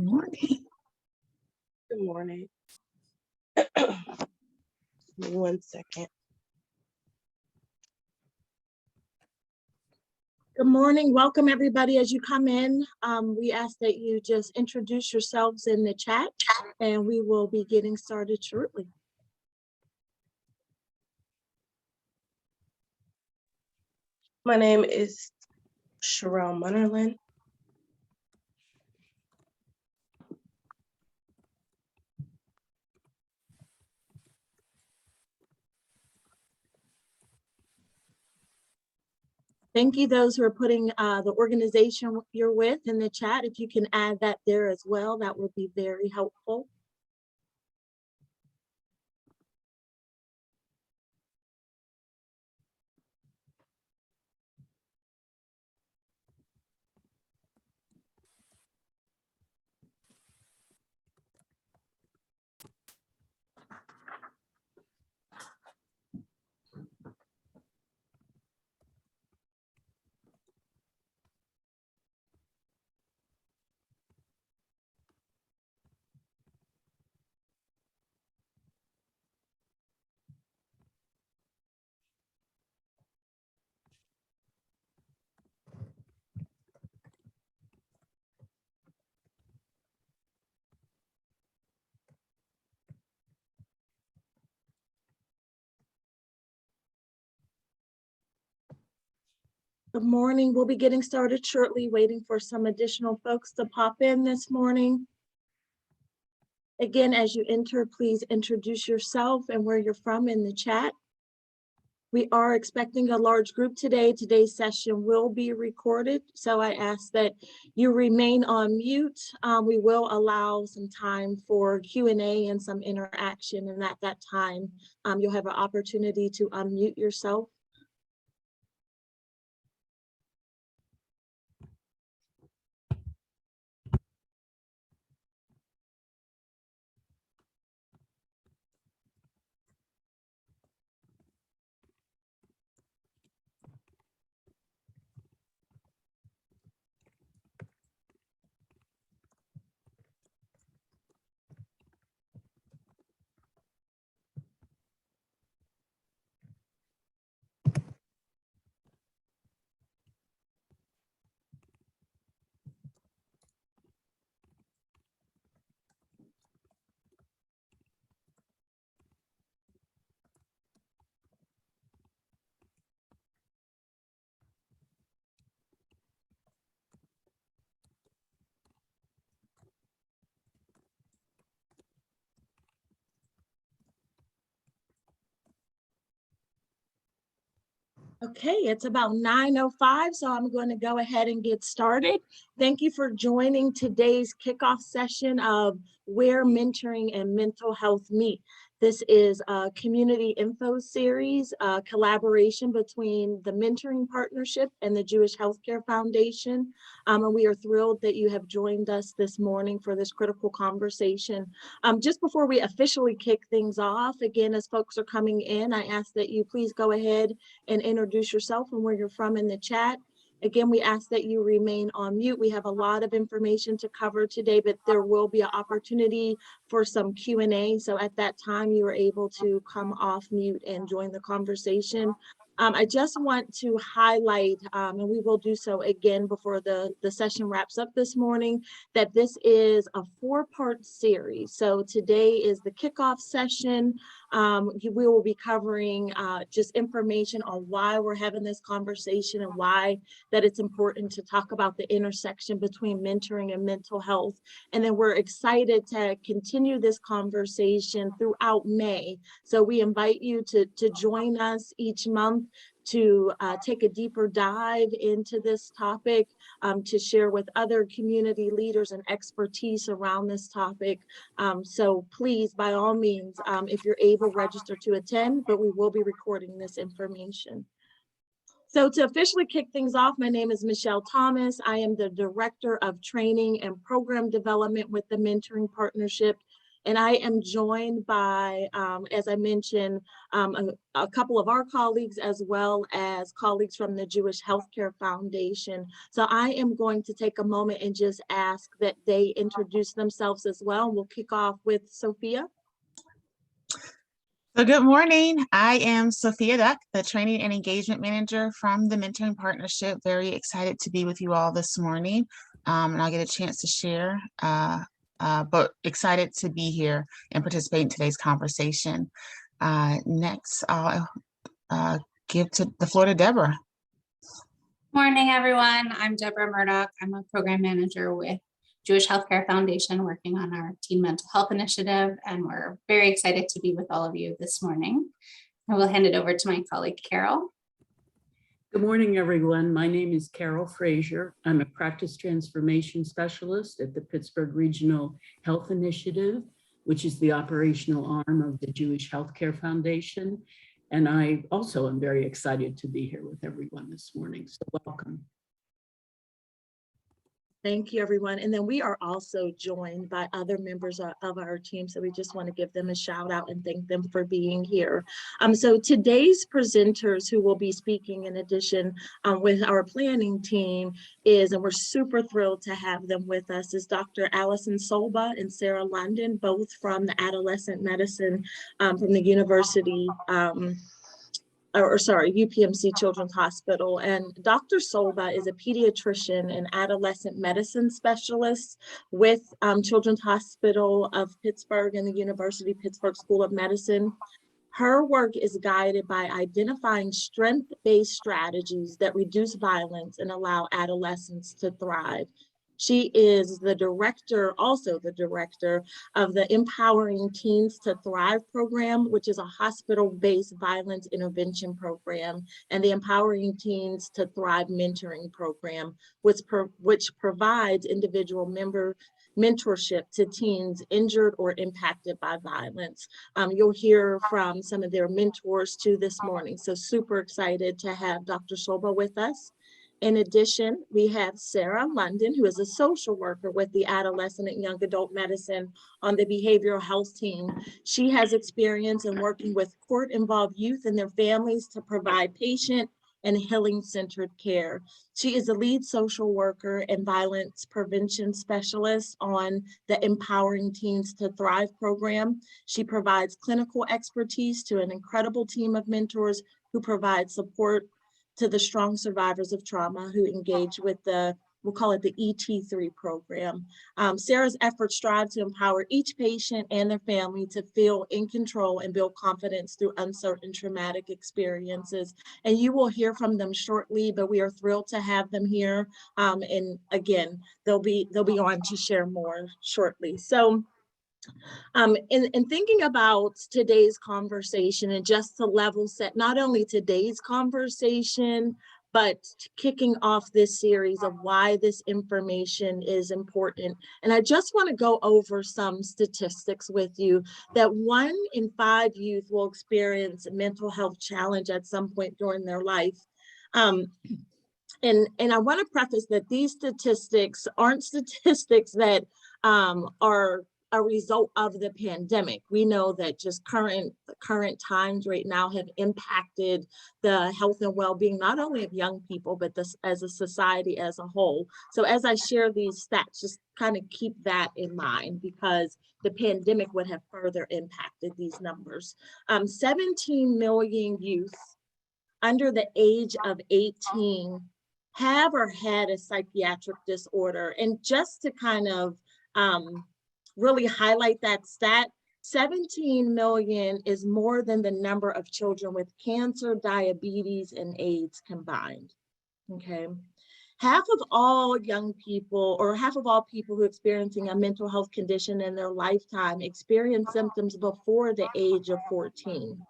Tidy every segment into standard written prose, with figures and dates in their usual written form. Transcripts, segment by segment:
Good morning. Good morning. Give me 1 second. Good morning. Welcome, everybody. As you come in, we ask that you just introduce yourselves in the chat, and we will be getting started shortly. My name is Sherelle Munnerlin. Thank you, those who are putting the organization you're with in the chat. If you can add that there as well, that would be very helpful. Good morning. We'll be getting started shortly, waiting for some additional folks to pop in this morning. Again, as you enter, please introduce yourself and where you're from in the chat. We are expecting a large group today. Today's session will be recorded, so I ask that you remain on mute. We will allow some time for Q&A and some interaction, and at that time, you'll have an opportunity to unmute yourself. Okay, it's about 9:05, so I'm going to go ahead and get started. Thank you for joining today's kickoff session of Where Mentoring and Mental Health Meet. This is a community info series, a collaboration between the Mentoring Partnership and the Jewish Healthcare Foundation. And we are thrilled that you have joined us this morning for this critical conversation. Just before we officially kick things off, again, as folks are coming in, I ask that you please go ahead and introduce yourself and where you're from in the chat. Again, we ask that you remain on mute. We have a lot of information to cover today, but there will be an opportunity for some Q&A. So at that time, you are able to come off mute and join the conversation. I just want to highlight, and we will do so again before the session wraps up this morning, that this is a 4-part series. So today is the kickoff session. We will be covering just information on why we're having this conversation and why that it's important to talk about the intersection between mentoring and mental health. And then we're excited to continue this conversation throughout May. So we invite you to join us each month to take a deeper dive into this topic, to share with other community leaders and expertise around this topic. So please, by all means, if you're able, register to attend, but we will be recording this information. So to officially kick things off, my name is Michelle Thomas. I am the Director of Training and Program Development with the Mentoring Partnership. And I am joined by, as I mentioned, a couple of our colleagues, as well as colleagues from the Jewish Healthcare Foundation. So I am going to take a moment and just ask that they introduce themselves as well. We'll kick off with Sophia. So good morning. I am Sophia Duck, the Training and Engagement Manager from the Mentoring Partnership. Very excited to be with you all this morning, and I'll get a chance to share, but excited to be here and participate in today's conversation. Next, I'll give the floor to Deborah. Morning, everyone. I'm Deborah Murdoch. I'm a program manager with Jewish Healthcare Foundation working on our teen mental health initiative, and we're very excited to be with all of you this morning. I will hand it over to my colleague, Carol. Good morning, everyone. My name is Carol Frazier. I'm a practice transformation specialist at the Pittsburgh Regional Health Initiative, which is the operational arm of the Jewish Healthcare Foundation. And I also am very excited to be here with everyone this morning. So welcome. Thank you, everyone. And then we are also joined by other members of our team. So we just want to give them a shout out and thank them for being here. So today's presenters who will be speaking in addition with our planning team and we're super thrilled to have them with us, is Dr. Alison Solba and Sarah London, both from the Adolescent Medicine from the University UPMC Children's Hospital. And Dr. Solba is a pediatrician and adolescent medicine specialist with Children's Hospital of Pittsburgh and the University Pittsburgh School of Medicine. Her work is guided by identifying strength-based strategies that reduce violence and allow adolescents to thrive. She is also the director of the Empowering Teens to Thrive program, which is a hospital-based violence intervention program, and the Empowering Teens to Thrive mentoring program, which provides individual mentorship to teens injured or impacted by violence. You'll hear from some of their mentors too this morning. So super excited to have Dr. Solba with us. In addition, we have Sarah London, who is a social worker with the Adolescent and Young Adult Medicine on the Behavioral Health team. She has experience in working with court-involved youth and their families to provide patient and healing-centered care. She is a lead social worker and violence prevention specialist on the Empowering Teens to Thrive program. She provides clinical expertise to an incredible team of mentors who provide support to the strong survivors of trauma who engage with we'll call it the ET3 program. Sarah's efforts strive to empower each patient and their family to feel in control and build confidence through uncertain traumatic experiences. And you will hear from them shortly, but we are thrilled to have them here. And again, they'll be on to share more shortly. So in thinking about today's conversation, and just to level set not only today's conversation, but kicking off this series of why this information is important. And I just want to go over some statistics with you that 1 in 5 youth will experience a mental health challenge at some point during their life. And I want to preface that these statistics aren't statistics that are a result of the pandemic. We know that just current times right now have impacted the health and well-being, not only of young people, but as a society as a whole. So as I share these stats, just kind of keep that in mind, because the pandemic would have further impacted these numbers. 17 million youth under the age of 18 have or had a psychiatric disorder. And just to kind of really highlight that stat, 17 million is more than the number of children with cancer, diabetes, and AIDS combined, okay? Half of all young people, or half of all people who are experiencing a mental health condition in their lifetime experience symptoms before the age of 14.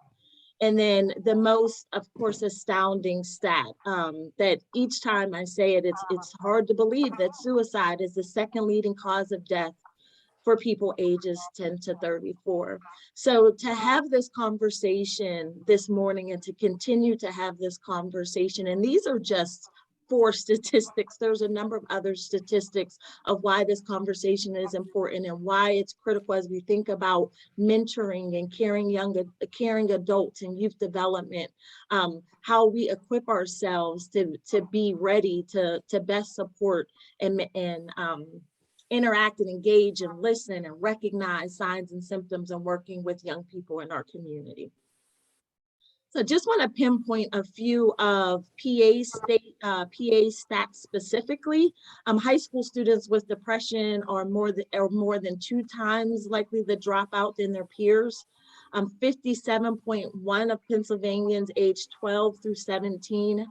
And then the most, of course, astounding stat that each time I say it, it's hard to believe that suicide is the second leading cause of death for people ages 10 to 34. So to have this conversation this morning and to continue to have this conversation, and these are just 4 statistics. There's a number of other statistics of why this conversation is important and why it's critical as we think about mentoring and caring adults and youth development, how we equip ourselves to be ready to best support and interact and engage and listen and recognize signs and symptoms and working with young people in our community. So just want to pinpoint a few of PA stats specifically. High school students with depression are more than 2 times likely to drop out than their peers. 57.1% of Pennsylvanians aged 12 through 17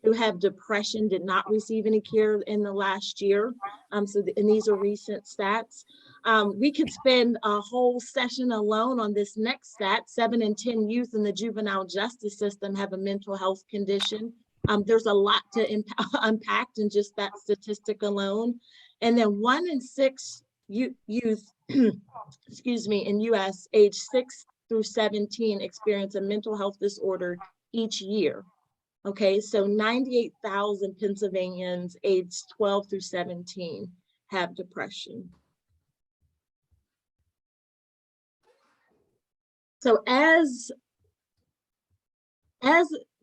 who have depression did not receive any care in the last year. And these are recent stats. We could spend a whole session alone on this next stat. 7 in 10 youth in the juvenile justice system have a mental health condition. There's a lot to unpack in just that statistic alone. And then 1 in 6 youth, excuse me, in US age 6 through 17 experience a mental health disorder each year. Okay, so 98,000 Pennsylvanians aged 12 through 17 have depression. So as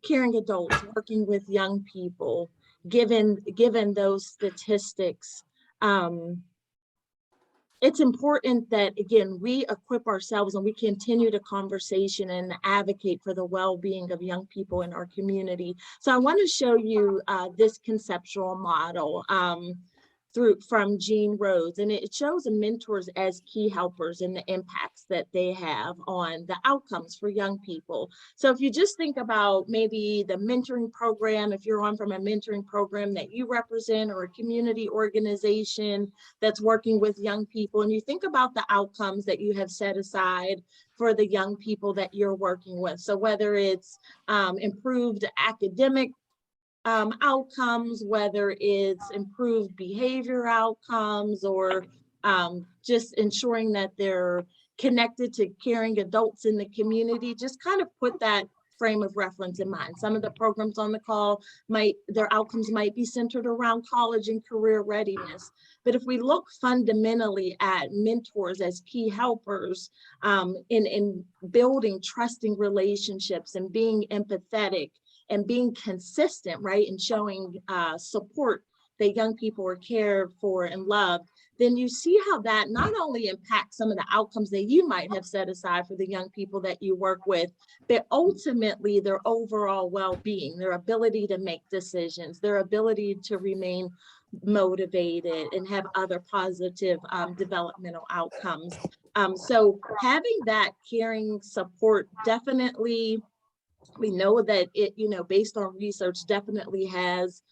caring adults working with young people, given those statistics, it's important that, again, we equip ourselves and we continue the conversation and advocate for the well-being of young people in our community. So I want to show you this conceptual model from Jean Rhodes, and it shows the mentors as key helpers and the impacts that they have on the outcomes for young people. So if you just think about maybe the mentoring program, if you're on from a mentoring program that you represent or a community organization that's working with young people, and you think about the outcomes that you have set aside for the young people that you're working with. So whether it's improved academic outcomes, whether it's improved behavior outcomes, or just ensuring that they're connected to caring adults in the community, just kind of put that frame of reference in mind. Some of the programs on the call their outcomes might be centered around college and career readiness. But if we look fundamentally at mentors as key helpers in building trusting relationships and being empathetic and being consistent, right, and showing support that young people are cared for and loved, then you see how that not only impacts some of the outcomes that you might have set aside for the young people that you work with, but ultimately their overall well-being, their ability to make decisions, their ability to remain motivated and have other positive developmental outcomes. So having that caring support definitely, we know that it, based on research, definitely has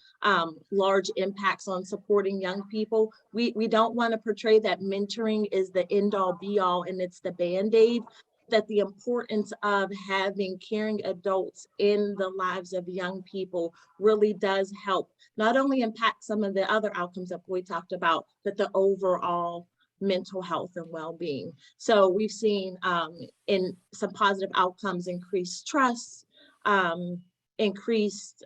large impacts on supporting young people. We don't want to portray that mentoring is the end all be all and it's the Band-Aid, that the importance of having caring adults in the lives of young people really does help not only impact some of the other outcomes that we talked about, but the overall mental health and well-being. So we've seen in some positive outcomes, increased trust, increased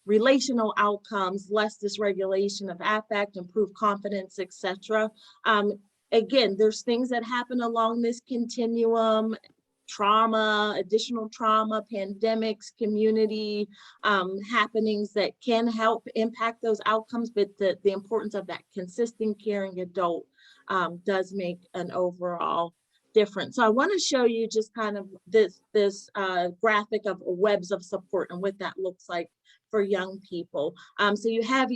relational outcomes, less dysregulation of affect, improved confidence, etc. Again, there's things that happen along this continuum: trauma, additional trauma, pandemics, community happenings that can help impact those outcomes, but the importance of that consistent caring adult does make an overall difference. So I want to show you just kind of this graphic of webs of support and what that looks like for young people. So you have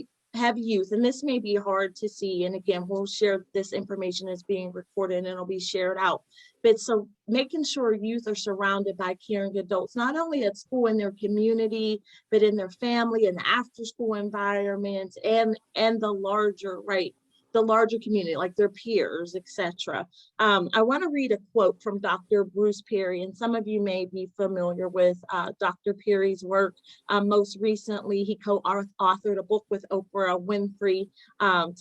youth, and this may be hard to see, and again, we'll share this information as being recorded and it'll be shared out. But so making sure youth are surrounded by caring adults, not only at school in their community, but in their family and the after school environments and the larger, right, the larger community, like their peers, etc. I want to read a quote from Dr. Bruce Perry, and some of you may be familiar with Dr. Perry's work. Most recently, he co-authored a book with Oprah Winfrey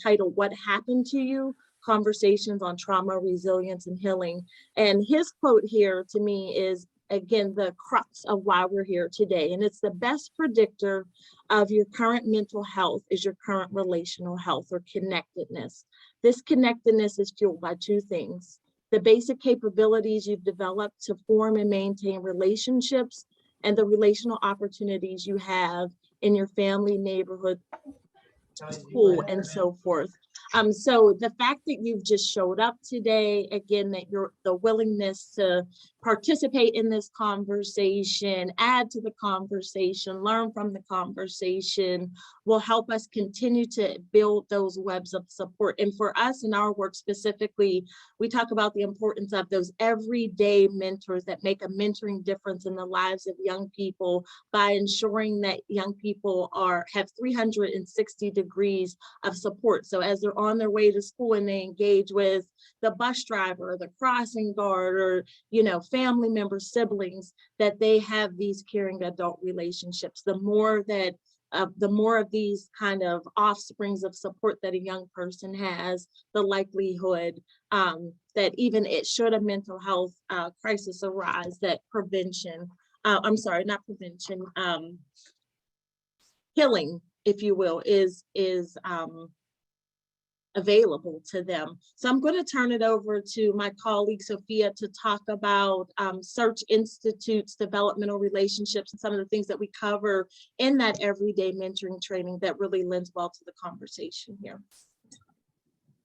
titled "What Happened to You? Conversations on Trauma, Resilience, and Healing." And his quote here to me is again, the crux of why we're here today. And it's the best predictor of your current mental health is your current relational health or connectedness. This connectedness is fueled by two things: the basic capabilities you've developed to form and maintain relationships, and the relational opportunities you have in your family, neighborhood, school, and so forth. So the fact that you've just showed up today, again, that the willingness to participate in this conversation, add to the conversation, learn from the conversation, will help us continue to build those webs of support. And for us in our work specifically, we talk about the importance of those everyday mentors that make a mentoring difference in the lives of young people by ensuring that young people have 360 degrees of support. So as they're on their way to school and they engage with the bus driver, or the crossing guard, or family members, siblings, that they have these caring adult relationships. The more of these kind of offsprings of support that a young person has, the likelihood that even should a mental health crisis arise, that healing, if you will, is available to them. So I'm going to turn it over to my colleague Sophia to talk about Search Institute's developmental relationships and some of the things that we cover in that everyday mentoring training that really lends well to the conversation here.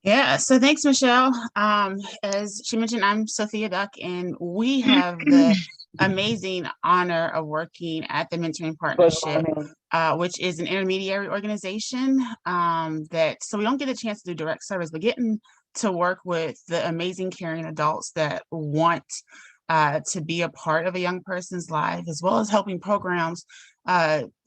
Yeah, so thanks, Michelle. As she mentioned, I'm Sophia Duck, and we have the amazing honor of working at the Mentoring Partnership, which is an intermediary organization so we don't get a chance to do direct service, but getting to work with the amazing caring adults that want to be a part of a young person's life, as well as helping programs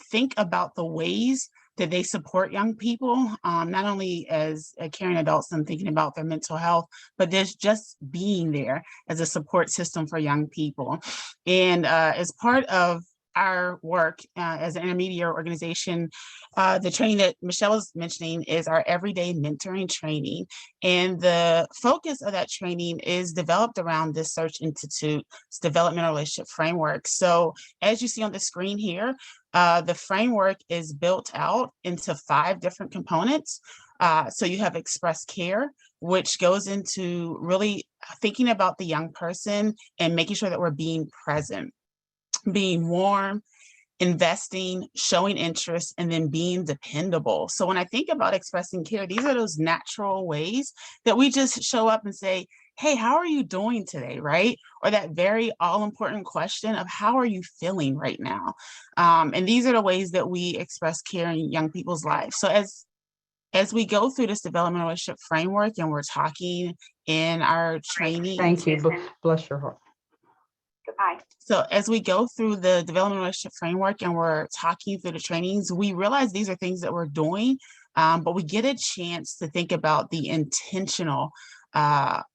think about the ways that they support young people, not only as caring adults and thinking about their mental health, but there's just being there as a support system for young people. And as part of our work as an intermediate organization, the training that Michelle was mentioning is our everyday mentoring training. And the focus of that training is developed around this Search Institute's developmental relationship framework. So as you see on the screen here, the framework is built out into 5 different components. So you have express care, which goes into really thinking about the young person and making sure that we're being present, being warm, investing, showing interest, and then being dependable. So when I think about expressing care, these are those natural ways that we just show up and say, hey, how are you doing today, right? Or that very all-important question of how are you feeling right now? And these are the ways that we express care in young people's lives. So as we go through this developmental relationship framework and we're talking in our training. Thank you. Bless your heart. Goodbye. So as we go through the developmental relationship framework and we're talking through the trainings, we realize these are things that we're doing, but we get a chance to think about the intentional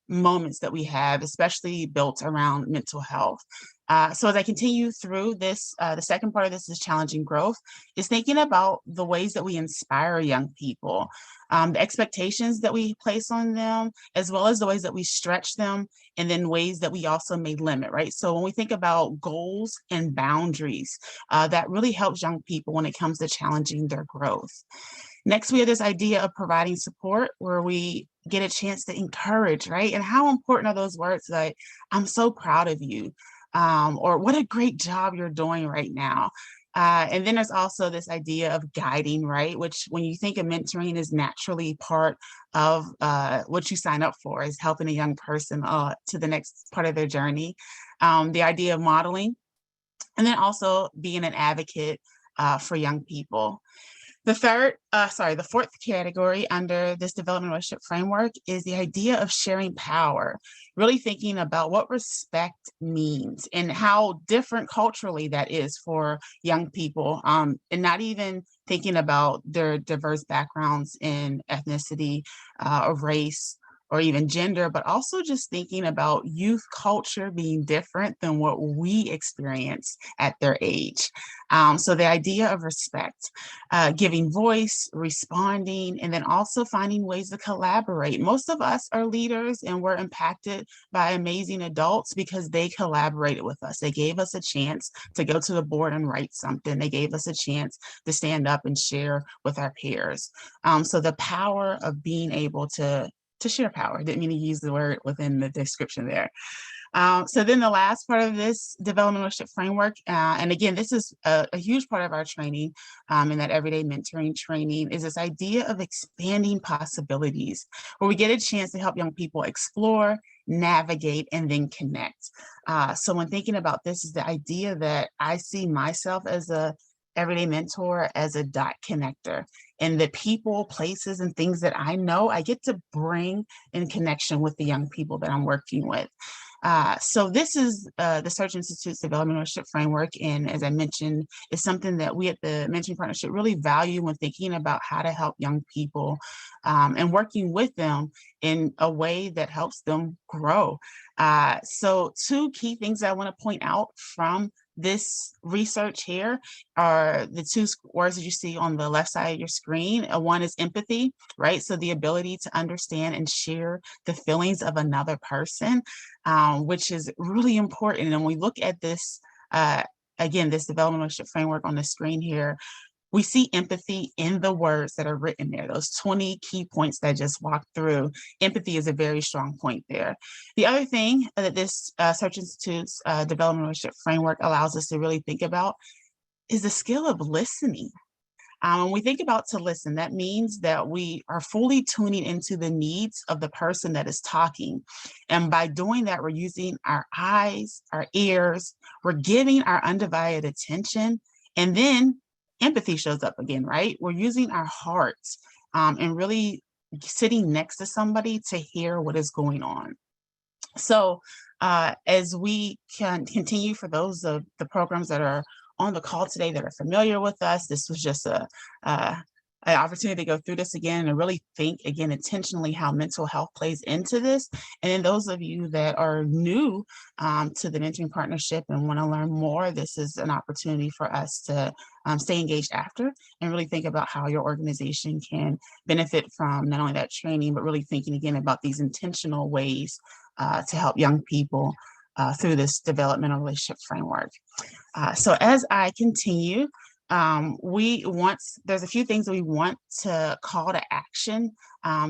moments that we have, especially built around mental health. So as I continue through this, the second part of this is challenging growth, is thinking about the ways that we inspire young people, the expectations that we place on them, as well as the ways that we stretch them, and then ways that we also may limit, right? So when we think about goals and boundaries, that really helps young people when it comes to challenging their growth. Next, we have this idea of providing support where we get a chance to encourage, right? And how important are those words like, I'm so proud of you, or what a great job you're doing right now. And then there's also this idea of guiding, right? Which when you think of mentoring is naturally part of what you sign up for, is helping a young person to the next part of their journey. The idea of modeling, and then also being an advocate for young people. The fourth category under this development relationship framework is the idea of sharing power, really thinking about what respect means and how different culturally that is for young people, and not even thinking about their diverse backgrounds in ethnicity or race or even gender, but also just thinking about youth culture being different than what we experience at their age. So the idea of respect, giving voice, responding, and then also finding ways to collaborate. Most of us are leaders and we're impacted by amazing adults because they collaborated with us. They gave us a chance to go to the board and write something. They gave us a chance to stand up and share with our peers. So the power of being able to share power, didn't mean to use the word within the description there. So then the last part of this developmental leadership framework, and again, this is a huge part of our training in that everyday mentoring training, is this idea of expanding possibilities, where we get a chance to help young people explore, navigate, and then connect. So when thinking about this, is the idea that I see myself as a everyday mentor, as a dot connector, and the people, places, and things that I know I get to bring in connection with the young people that I'm working with. So this is the Search Institute's Developmental Leadership Framework, and as I mentioned, is something that we at the Mentoring Partnership really value when thinking about how to help young people and working with them in a way that helps them grow. So two key things I want to point out from this research here are the two words that you see on the left side of your screen. One is empathy, right? So the ability to understand and share the feelings of another person, which is really important. And when we look at this, again, this developmental leadership framework on the screen here, we see empathy in the words that are written there, those 20 key points that I just walked through. Empathy is a very strong point there. The other thing that this Search Institute's developmental leadership framework allows us to really think about is the skill of listening. When we think about to listen, that means that we are fully tuning into the needs of the person that is talking. And by doing that, we're using our eyes, our ears, we're giving our undivided attention, and then empathy shows up again, right? We're using our hearts and really sitting next to somebody to hear what is going on. So as we can continue, for those of the programs that are on the call today that are familiar with us, this was just an opportunity to go through this again and really think again intentionally how mental health plays into this. And then those of you that are new to the Mentoring Partnership and want to learn more, this is an opportunity for us to stay engaged after and really think about how your organization can benefit from not only that training, but really thinking again about these intentional ways to help young people through this developmental relationship framework. So as I continue, there's a few things that we want to call to action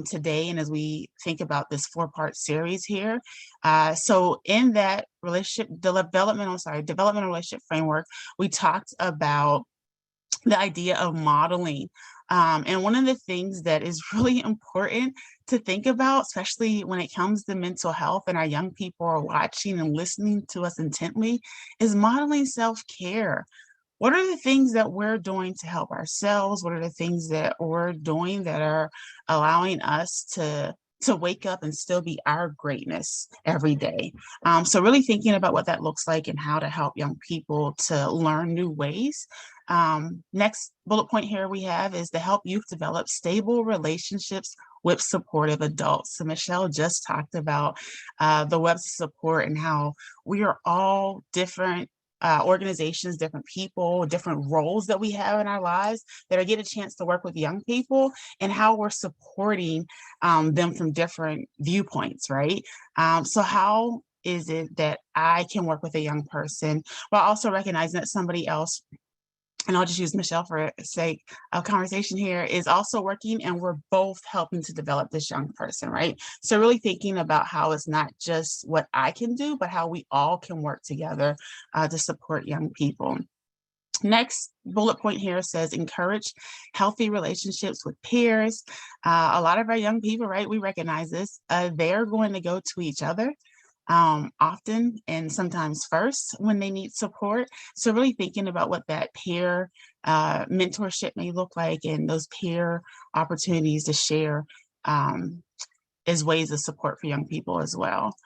today, and as we think about this 4-part series here. So in that developmental relationship framework, we talked about the idea of modeling. And one of the things that is really important to think about, especially when it comes to mental health and our young people are watching and listening to us intently, is modeling self-care. What are the things that we're doing to help ourselves? What are the things that we're doing that are allowing us to wake up and still be our greatness every day? So really thinking about what that looks like and how to help young people to learn new ways. Next bullet point here we have is to help youth develop stable relationships with supportive adults. So Michelle just talked about the webs of support and how we are all different organizations, different people, different roles that we have in our lives that are get a chance to work with young people and how we're supporting them from different viewpoints, right? So how is it that I can work with a young person while also recognizing that somebody else, and I'll just use Michelle for sake of conversation here, is also working and we're both helping to develop this young person, right? So really thinking about how it's not just what I can do, but how we all can work together to support young people. Next bullet point here says encourage healthy relationships with peers. A lot of our young people, right, we recognize this, they're going to go to each other often and sometimes first when they need support. So really thinking about what that peer mentorship may look like and those peer opportunities to share as ways of support for young people as well.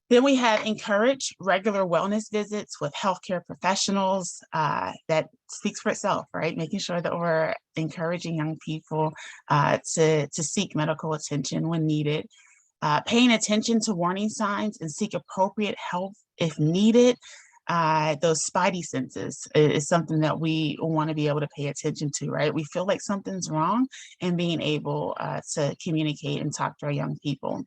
Then we have encourage regular wellness visits with healthcare professionals. That speaks for itself, right? Making sure that we're encouraging young people to seek medical attention when needed. paying attention to warning signs and seek appropriate help if needed. Those spidey senses is something that we want to be able to pay attention to, right? We feel like something's wrong, and being able to communicate and talk to our young people.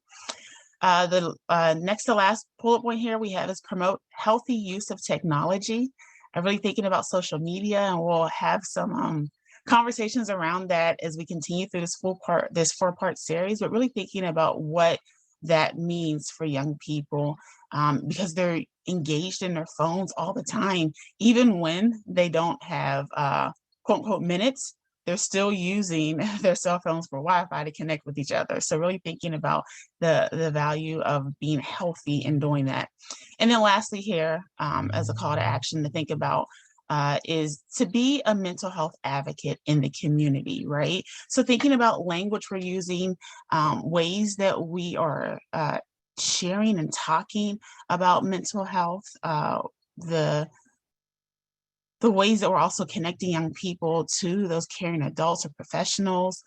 The next to last bullet point here we have is promote healthy use of technology. I'm really thinking about social media, and we'll have some conversations around that as we continue through this four-part series, but really thinking about what that means for young people, because they're engaged in their phones all the time, even when they don't have quote unquote minutes. They're still using their cell phones for Wi-Fi to connect with each other. So really thinking about the value of being healthy and doing that. And then lastly here, as a call to action to think about is to be a mental health advocate in the community, right? So thinking about language we're using, ways that we are sharing and talking about mental health, the ways that we're also connecting young people to those caring adults or professionals.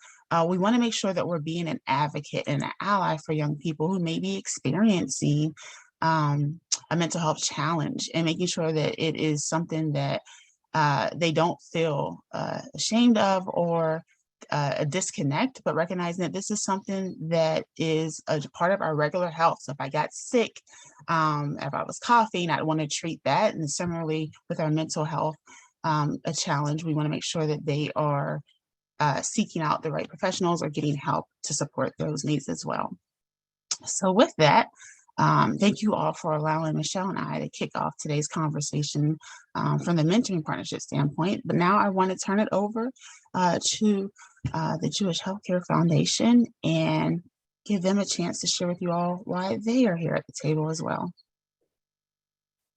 We want to make sure that we're being an advocate and an ally for young people who may be experiencing a mental health challenge, and making sure that it is something that they don't feel ashamed of or a disconnect, but recognizing that this is something that is a part of our regular health. So if I got sick, if I was coughing, I'd want to treat that. And similarly with our mental health, a challenge, we want to make sure that they are seeking out the right professionals or getting help to support those needs as well. So with that, thank you all for allowing Michelle and I to kick off today's conversation from the mentoring partnership standpoint. But now I want to turn it over to the Jewish Healthcare Foundation and give them a chance to share with you all why they are here at the table as well.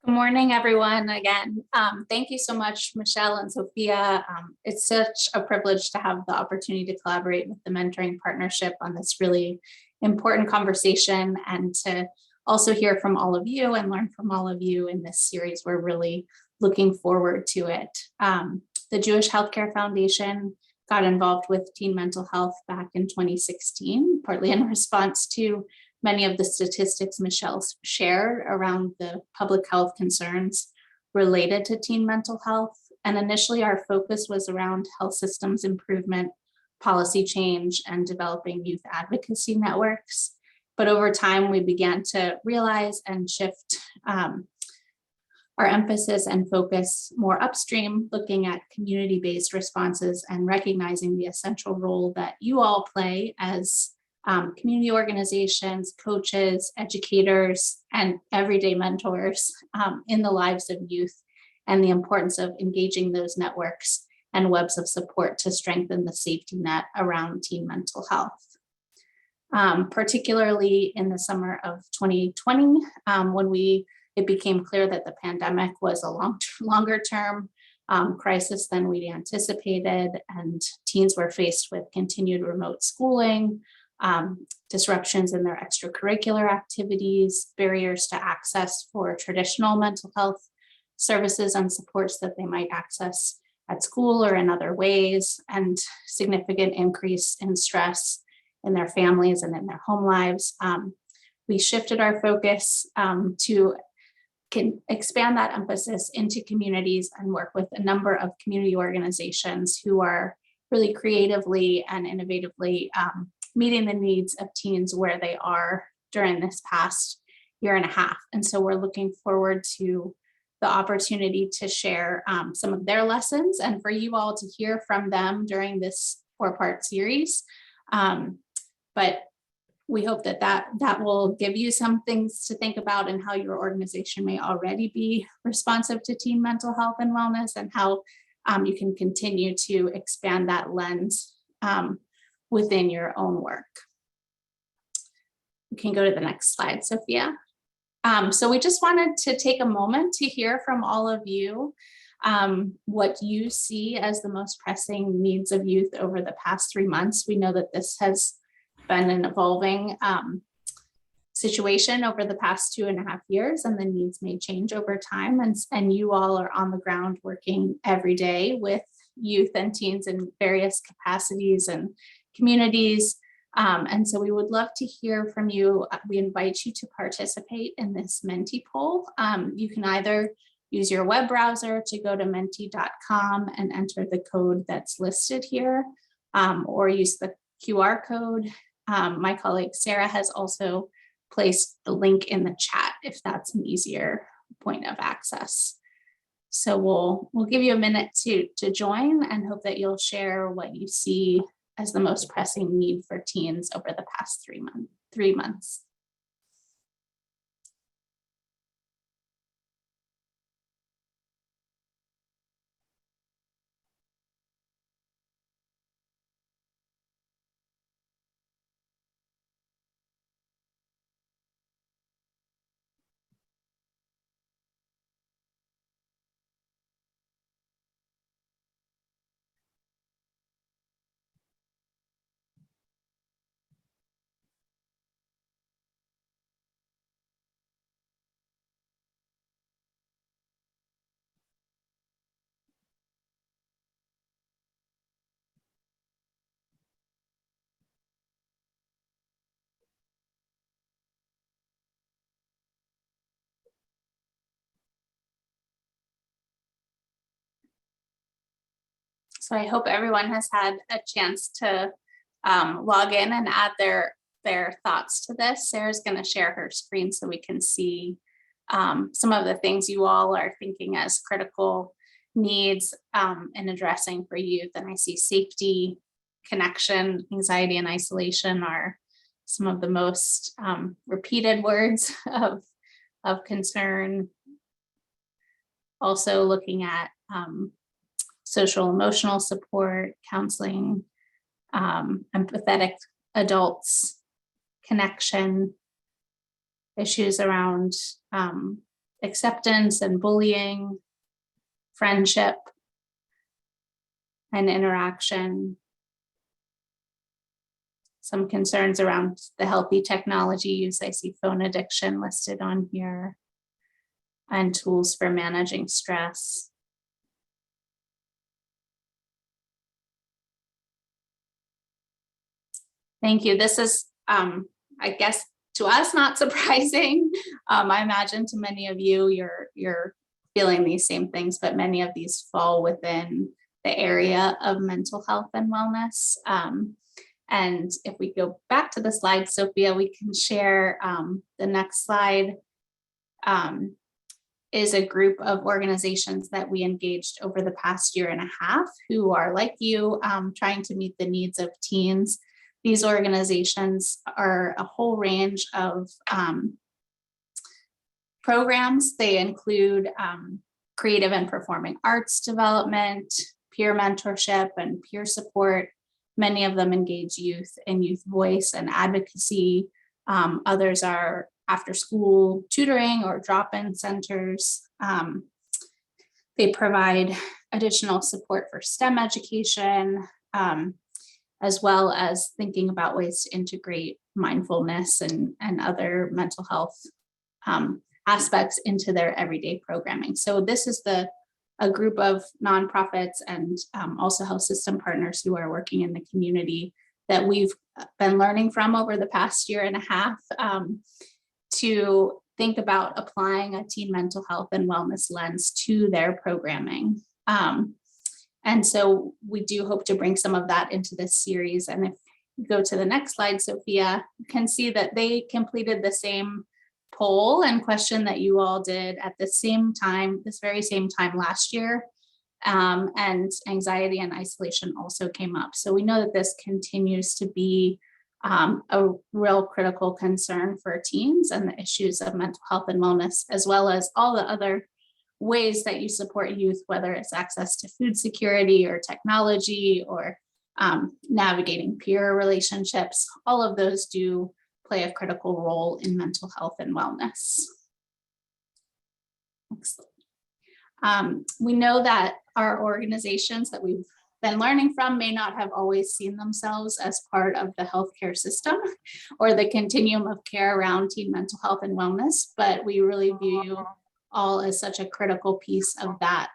Good morning, everyone. Again, thank you so much, Michelle and Sophia. It's such a privilege to have the opportunity to collaborate with the mentoring partnership on this really important conversation, and to also hear from all of you and learn from all of you in this series. We're really looking forward to it. The Jewish Healthcare Foundation got involved with teen mental health back in 2016, partly in response to many of the statistics Michelle shared around the public health concerns related to teen mental health. And initially our focus was around health systems improvement, policy change, and developing youth advocacy networks. But over time, we began to realize and shift our emphasis and focus more upstream, looking at community-based responses and recognizing the essential role that you all play as community organizations, coaches, educators, and everyday mentors in the lives of youth, and the importance of engaging those networks and webs of support to strengthen the safety net around teen mental health. Particularly in the summer of 2020, when it became clear that the pandemic was a longer term crisis than we'd anticipated, and teens were faced with continued remote schooling, disruptions in their extracurricular activities, barriers to access for traditional mental health services and supports that they might access at school or in other ways, and significant increase in stress in their families and in their home lives. We shifted our focus to expand that emphasis into communities and work with a number of community organizations who are really creatively and innovatively meeting the needs of teens where they are during this past year and a half. And so we're looking forward to the opportunity to share some of their lessons and for you all to hear from them during this 4-part series. But we hope that will give you some things to think about and how your organization may already be responsive to teen mental health and wellness, and how you can continue to expand that lens within your own work. You can go to the next slide, Sophia. So we just wanted to take a moment to hear from all of you what you see as the most pressing needs of youth over the past 3 months. We know that this has been an evolving situation over the past 2.5 years, and the needs may change over time. And you all are on the ground working every day with youth and teens in various capacities and communities, And so we would love to hear from you. We invite you to participate in this mentee poll. You can either use your web browser to go to mentee.com and enter the code that's listed here, or use the QR code. My colleague Sarah has also placed the link in the chat if that's an easier point of access. So we'll give you a minute to join and hope that you'll share what you see as the most pressing need for teens over the past 3 months. So I hope everyone has had a chance to log in and add their thoughts to this. Sarah's going to share her screen so we can see some of the things you all are thinking as critical needs in addressing for youth. And I see safety, connection, anxiety, and isolation are some of the most repeated words of concern. Also looking at social emotional support, counseling, empathetic adults, connection, issues around acceptance and bullying, friendship and interaction. Some concerns around the healthy technology use. I see phone addiction listed on here, and tools for managing stress. Thank you. This is, I guess, to us, not surprising. I imagine to many of you, you're feeling these same things, but many of these fall within the area of mental health and wellness. And if we go back to the slide, Sophia, we can share the next slide. Is a group of organizations that we engaged over the past 1.5 years who are like you, trying to meet the needs of teens. These organizations are a whole range of programs. They include creative and performing arts development, peer mentorship, and peer support. Many of them engage youth in youth voice and advocacy. Others are after school tutoring or drop-in centers. They provide additional support for STEM education, as well as thinking about ways to integrate mindfulness and other mental health aspects into their everyday programming. So this is a group of nonprofits and also health system partners who are working in the community that we've been learning from over the past 1.5 years to think about applying a teen mental health and wellness lens to their programming. And so we do hope to bring some of that into this series. And if you go to the next slide, Sophia, you can see that they completed the same poll and question that you all did at the same time, this very same time last year. And anxiety and isolation also came up. So we know that this continues to be a real critical concern for teens and the issues of mental health and wellness, as well as all the other ways that you support youth, whether it's access to food security or technology or navigating peer relationships. All of those do play a critical role in mental health and wellness. We know that our organizations that we've been learning from may not have always seen themselves as part of the healthcare system or the continuum of care around teen mental health and wellness, but we really view you all as such a critical piece of that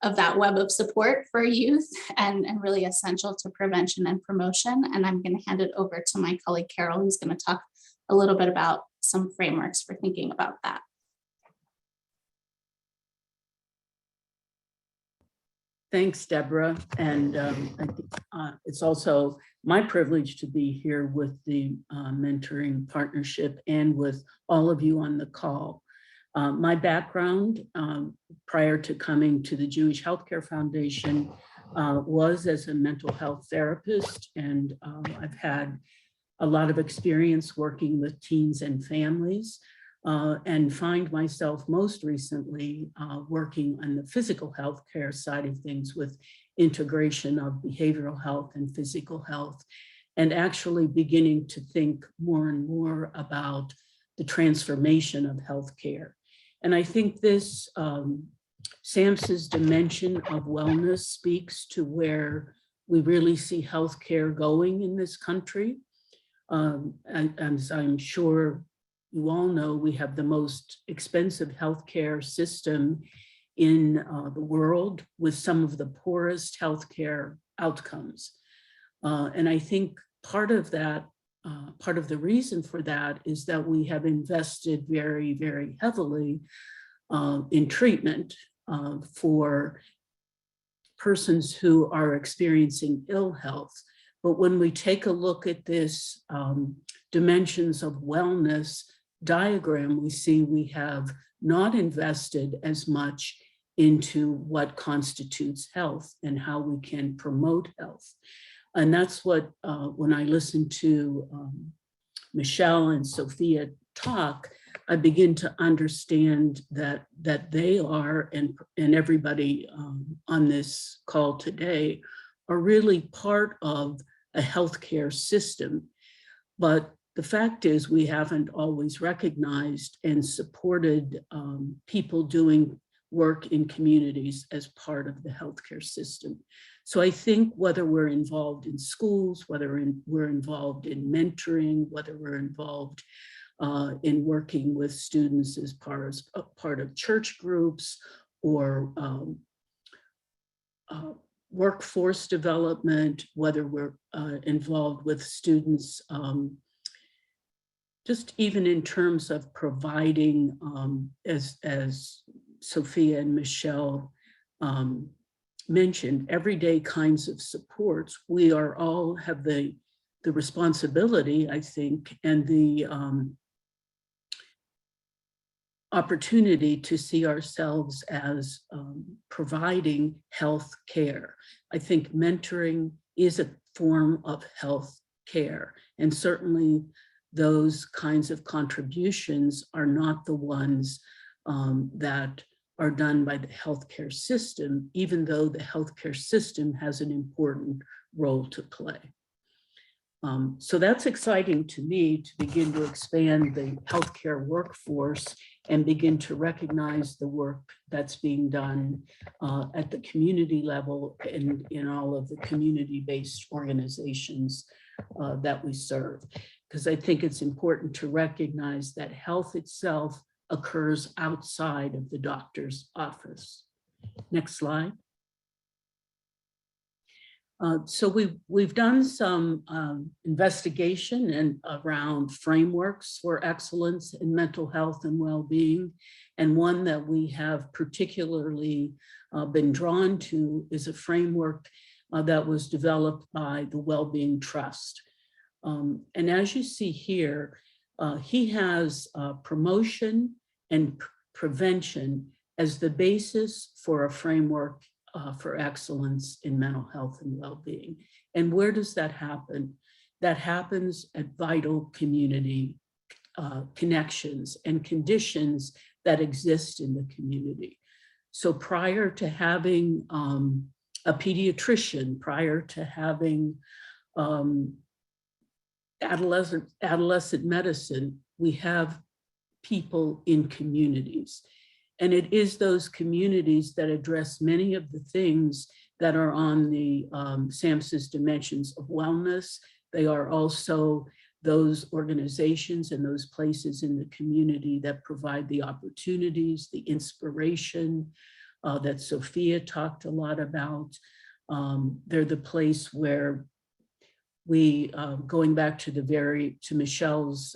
that web of support for youth and really essential to prevention and promotion. And I'm going to hand it over to my colleague, Carol, who's going to talk a little bit about some frameworks for thinking about that. Thanks, Deborah. And I think it's also my privilege to be here with the mentoring partnership and with all of you on the call. My background prior to coming to the Jewish Healthcare Foundation was as a mental health therapist, and I've had a lot of experience working with teens and families, and find myself most recently working on the physical health care side of things with integration of behavioral health and physical health, and actually beginning to think more and more about the transformation of healthcare. And I think this SAMHSA's dimension of wellness speaks to where we really see healthcare going in this country. And as I'm sure you all know, we have the most expensive healthcare system in the world with some of the poorest healthcare outcomes. And I think part of that, part of the reason for that is that we have invested very, very heavily in treatment for persons who are experiencing ill health. But when we take a look at this dimensions of wellness diagram, we see we have not invested as much into what constitutes health and how we can promote health. And that's what, when I listen to Michelle and Sophia talk, I begin to understand that they are, and everybody on this call today, are really part of a healthcare system. But the fact is, we haven't always recognized and supported people doing work in communities as part of the healthcare system. So I think whether we're involved in schools, whether we're involved in mentoring, whether we're involved in working with students as part of church groups or workforce development, whether we're involved with students, just even in terms of providing, as Sophia and Michelle mentioned, everyday kinds of supports, we are all have the responsibility, I think, and the opportunity to see ourselves as providing health care. I think mentoring is a form of health care, and certainly those kinds of contributions are not the ones that are done by the healthcare system, even though the healthcare system has an important role to play. So that's exciting to me, to begin to expand the healthcare workforce and begin to recognize the work that's being done at the community level and in all of the community-based organizations that we serve. Because I think it's important to recognize that health itself occurs outside of the doctor's office. Next slide. So we've done some investigation and around frameworks for excellence in mental health and well-being. And one that we have particularly been drawn to is a framework that was developed by the Wellbeing Trust. And as you see here, he has promotion and prevention as the basis for a framework for excellence in mental health and well-being. And where does that happen? That happens at vital community connections and conditions that exist in the community. So prior to having a pediatrician, prior to having adolescent medicine, we have people in communities. And it is those communities that address many of the things that are on the SAMHSA's dimensions of wellness. They are also those organizations and those places in the community that provide the opportunities, the inspiration, that Sophia talked a lot about. They're the place where we, going back to Michelle's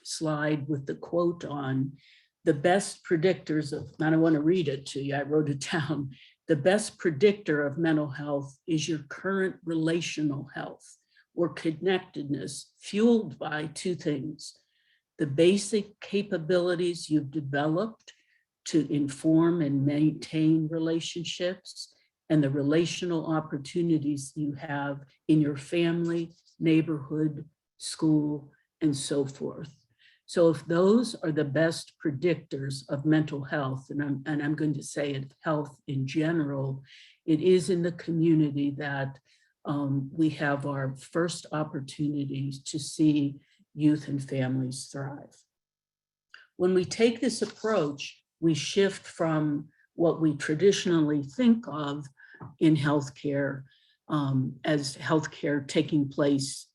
slide with the quote on the best predictors of, and I don't want to read it to you, I wrote it down. The best predictor of mental health is your current relational health or connectedness, fueled by two things: the basic capabilities you've developed to inform and maintain relationships, and the relational opportunities you have in your family, neighborhood, school, and so forth. So if those are the best predictors of mental health, and I'm going to say it, health in general, it is in the community that we have our first opportunities to see youth and families thrive. When we take this approach, we shift from what we traditionally think of in healthcare as healthcare taking place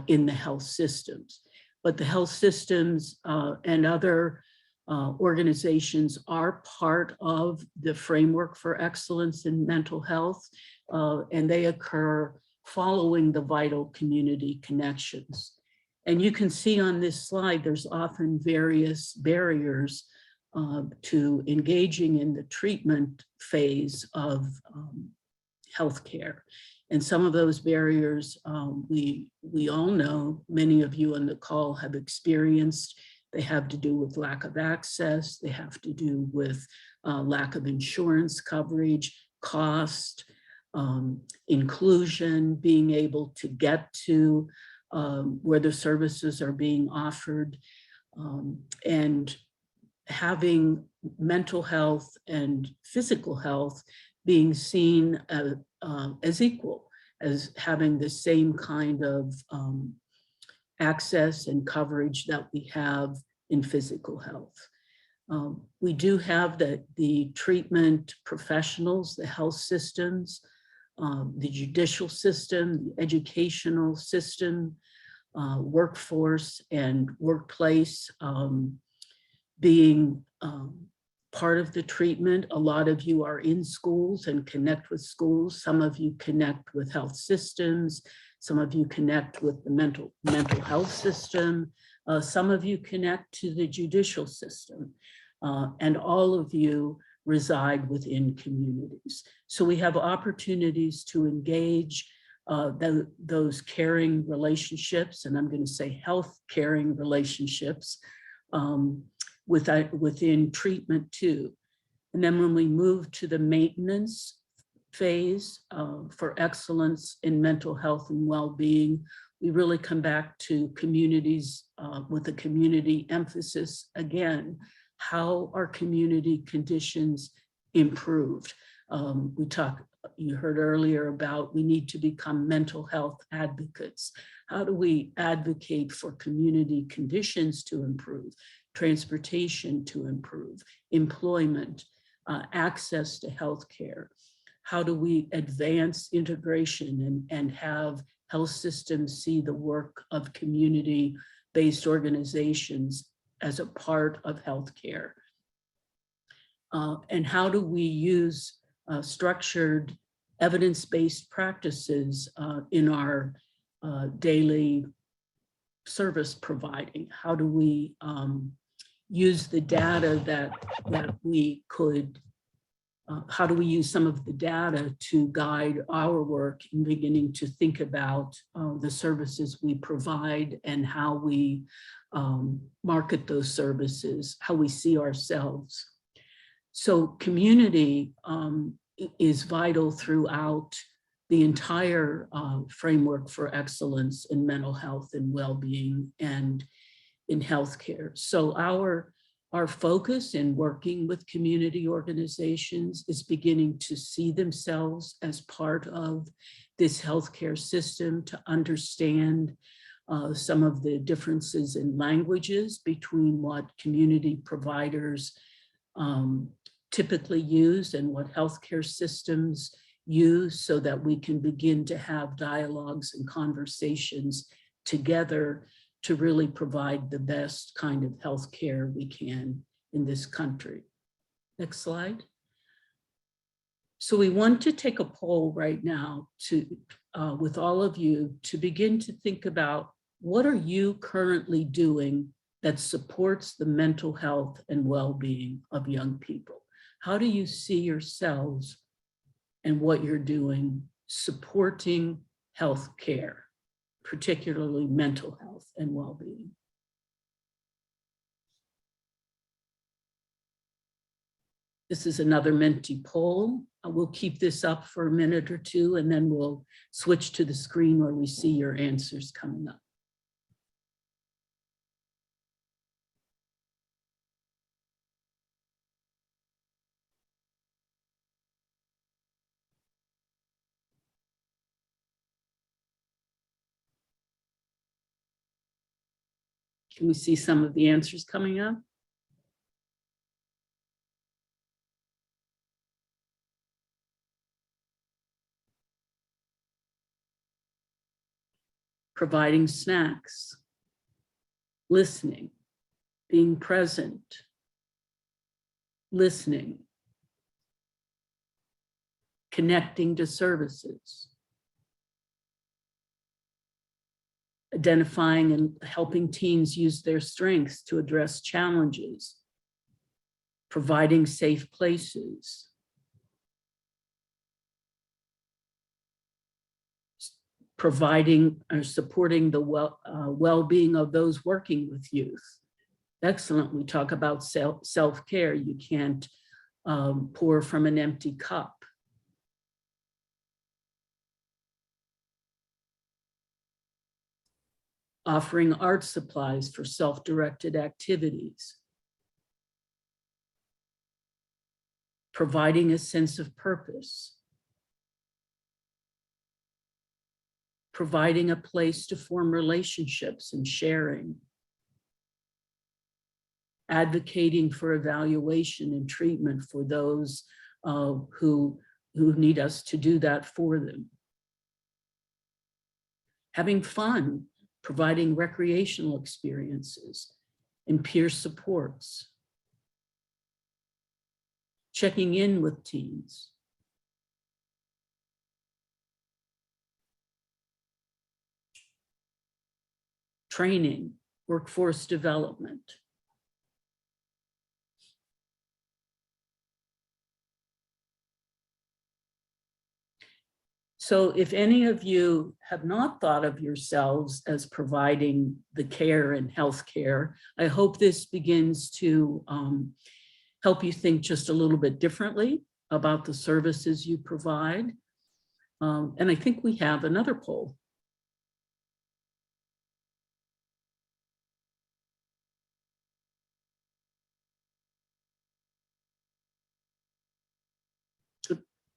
in the health systems. But the health systems and other organizations are part of the framework for excellence in mental health, and they occur following the vital community connections. And you can see on this slide, there's often various barriers to engaging in the treatment phase of healthcare. And some of those barriers we all know, many of you on the call have experienced. They have to do with lack of access. They have to do with lack of insurance coverage, cost, inclusion, being able to get to where the services are being offered, and having mental health and physical health being seen as equal, as having the same kind of access and coverage that we have in physical health. We do have the treatment professionals, the health systems, the judicial system, the educational system, workforce and workplace being part of the treatment. A lot of you are in schools and connect with schools. Some of you connect with health systems. Some of you connect with the mental health system. Some of you connect to the judicial system. And all of you reside within communities. So we have opportunities to engage those caring relationships, and I'm going to say health caring relationships, within treatment too. And then when we move to the maintenance phase for excellence in mental health and well-being, we really come back to communities with a community emphasis again. How are community conditions improved? You heard earlier about we need to become mental health advocates. How do we advocate for community conditions to improve, transportation to improve, employment, access to healthcare? How do we advance integration and have health systems see the work of community-based organizations as a part of healthcare? And how do we use structured evidence-based practices in our daily service providing? How do we use the data that we could, how do we use some of the data to guide our work in beginning to think about the services we provide and how we market those services, how we see ourselves? So community is vital throughout the entire framework for excellence in mental health and well-being and in healthcare. So our focus in working with community organizations is beginning to see themselves as part of this healthcare system, to understand some of the differences in languages between what community providers typically use and what healthcare systems use, so that we can begin to have dialogues and conversations together to really provide the best kind of healthcare we can in this country. Next slide. So we want to take a poll right now to, with all of you, to begin to think about what are you currently doing that supports the mental health and well-being of young people? How do you see yourselves and what you're doing supporting health care, particularly mental health and well-being? This is another mentee poll. We'll keep this up for a minute or two, and then we'll switch to the screen where we see your answers coming up. Can we see some of the answers coming up? Providing snacks, listening, being present, listening, connecting to services, identifying and helping teens use their strengths to address challenges, providing safe places, providing or supporting the well-being of those working with youth. Excellent. We talk about self-care. You can't pour from an empty cup. Offering art supplies for self-directed activities. Providing a sense of purpose. Providing a place to form relationships and sharing. Advocating for evaluation and treatment for those who need us to do that for them. Having fun, providing recreational experiences and peer supports. Checking in with teens. Training, workforce development. So if any of you have not thought of yourselves as providing the care and healthcare, I hope this begins to help you think just a little bit differently about the services you provide. And I think we have another poll.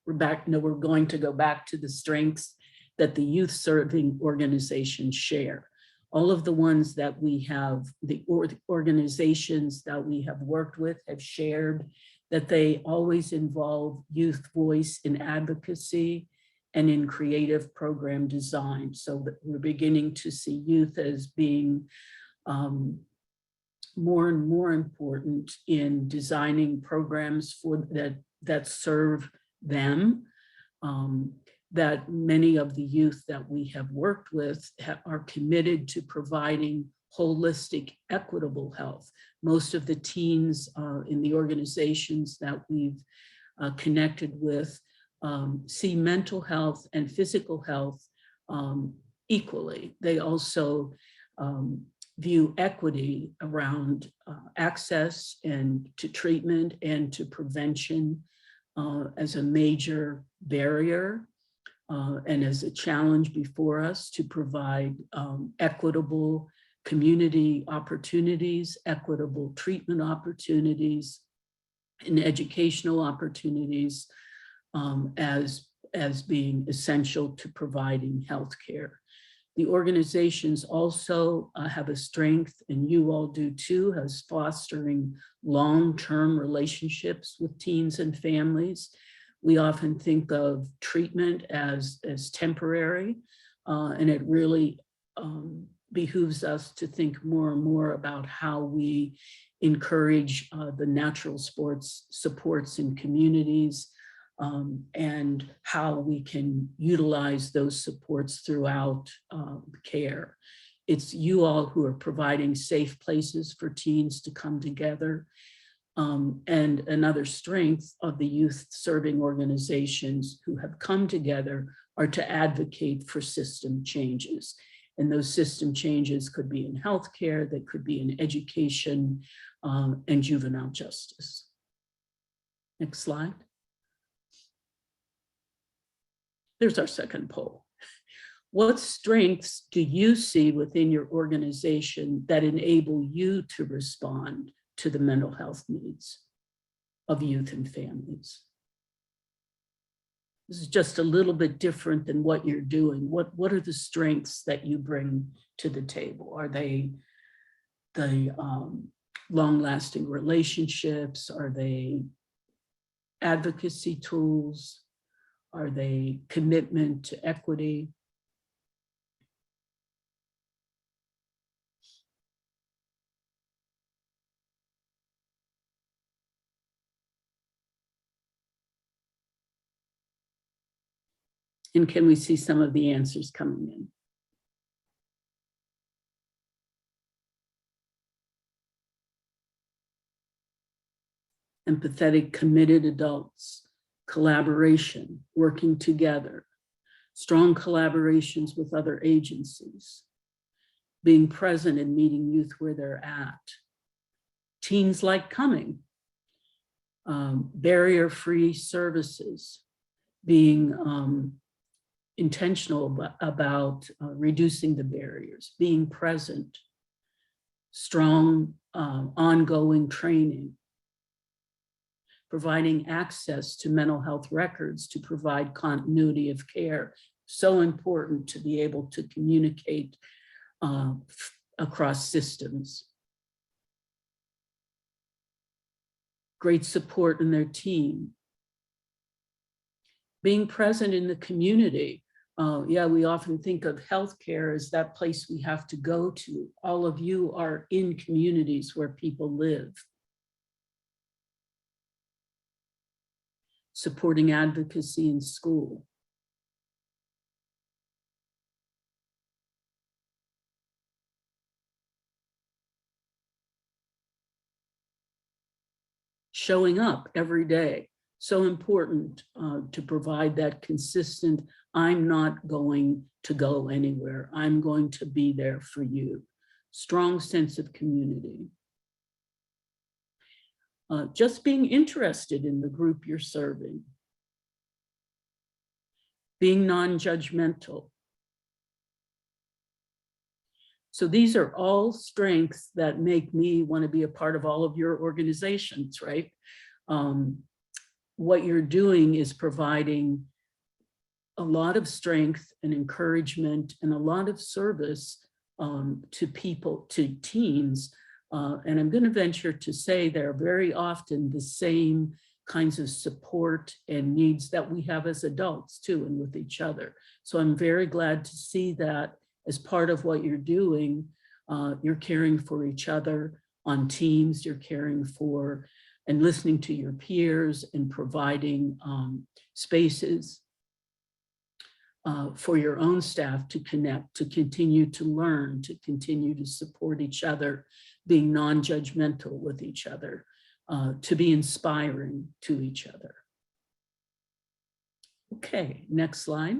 We're back. No, we're going to go back to the strengths that the youth serving organizations share. All of the ones that we have, the organizations that we have worked with have shared that they always involve youth voice in advocacy and in creative program design. So that we're beginning to see youth as being more and more important in designing programs for that serve them, that many of the youth that we have worked with are committed to providing holistic, equitable health. Most of the teens in the organizations that we've connected with see mental health and physical health equally. They also view equity around access and to treatment and to prevention as a major barrier and as a challenge before us to provide equitable community opportunities, equitable treatment opportunities, and educational opportunities as being essential to providing healthcare. The organizations also have a strength, and you all do too, as fostering long-term relationships with teens and families. We often think of treatment as temporary, and it really behooves us to think more and more about how we encourage the natural supports in communities and how we can utilize those supports throughout care. It's you all who are providing safe places for teens to come together. And another strength of the youth serving organizations who have come together are to advocate for system changes. And those system changes could be in healthcare, they could be in education, and juvenile justice. Next slide. There's our second poll. What strengths do you see within your organization that enable you to respond to the mental health needs of youth and families? This is just a little bit different than what you're doing. What are the strengths that you bring to the table? Are they the long-lasting relationships? Are they advocacy tools? Are they commitment to equity? And can we see some of the answers coming in? Empathetic, committed adults, collaboration, working together, strong collaborations with other agencies, being present and meeting youth where they're at. Teens like coming, barrier-free services, being intentional about reducing the barriers, being present, strong ongoing training, providing access to mental health records to provide continuity of care. So important to be able to communicate across systems. Great support in their team. Being present in the community. Yeah, we often think of healthcare as that place we have to go to. All of you are in communities where people live. Supporting advocacy in school. Showing up every day. So important to provide that consistent, I'm not going to go anywhere. I'm going to be there for you. Strong sense of community. Just being interested in the group you're serving. Being non-judgmental. So these are all strengths that make me want to be a part of all of your organizations, right? What you're doing is providing a lot of strength and encouragement and a lot of service to people, to teens. And I'm going to venture to say they're very often the same kinds of support and needs that we have as adults too, and with each other. So I'm very glad to see that as part of what you're doing. You're caring for each other on teams, you're caring for and listening to your peers and providing spaces for your own staff to connect, to continue to learn, to continue to support each other, being non-judgmental with each other, to be inspiring to each other. Okay, next slide.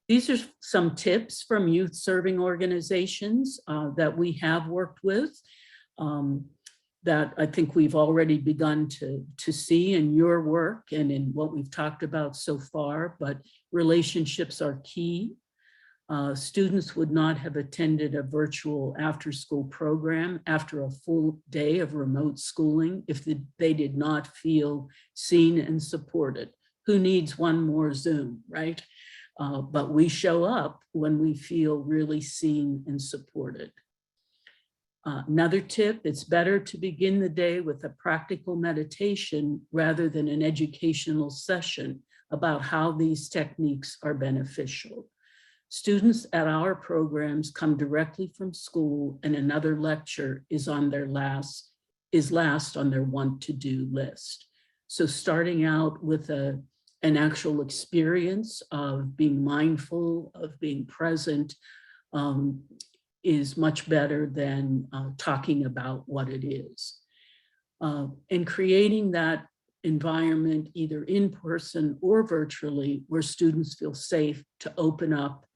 These are some tips from youth serving organizations that we have worked with that I think we've already begun to see in your work and in what we've talked about so far, but relationships are key. Students would not have attended a virtual after-school program after a full day of remote schooling if they did not feel seen and supported. Who needs one more Zoom, right? But we show up when we feel really seen and supported. Another tip, it's better to begin the day with a practical meditation rather than an educational session about how these techniques are beneficial. Students at our programs come directly from school and another lecture is on their last is last on their want to do list. So starting out with an actual experience of being mindful, of being present, is much better than talking about what it is. And creating that environment, either in person or virtually, where students feel safe to open up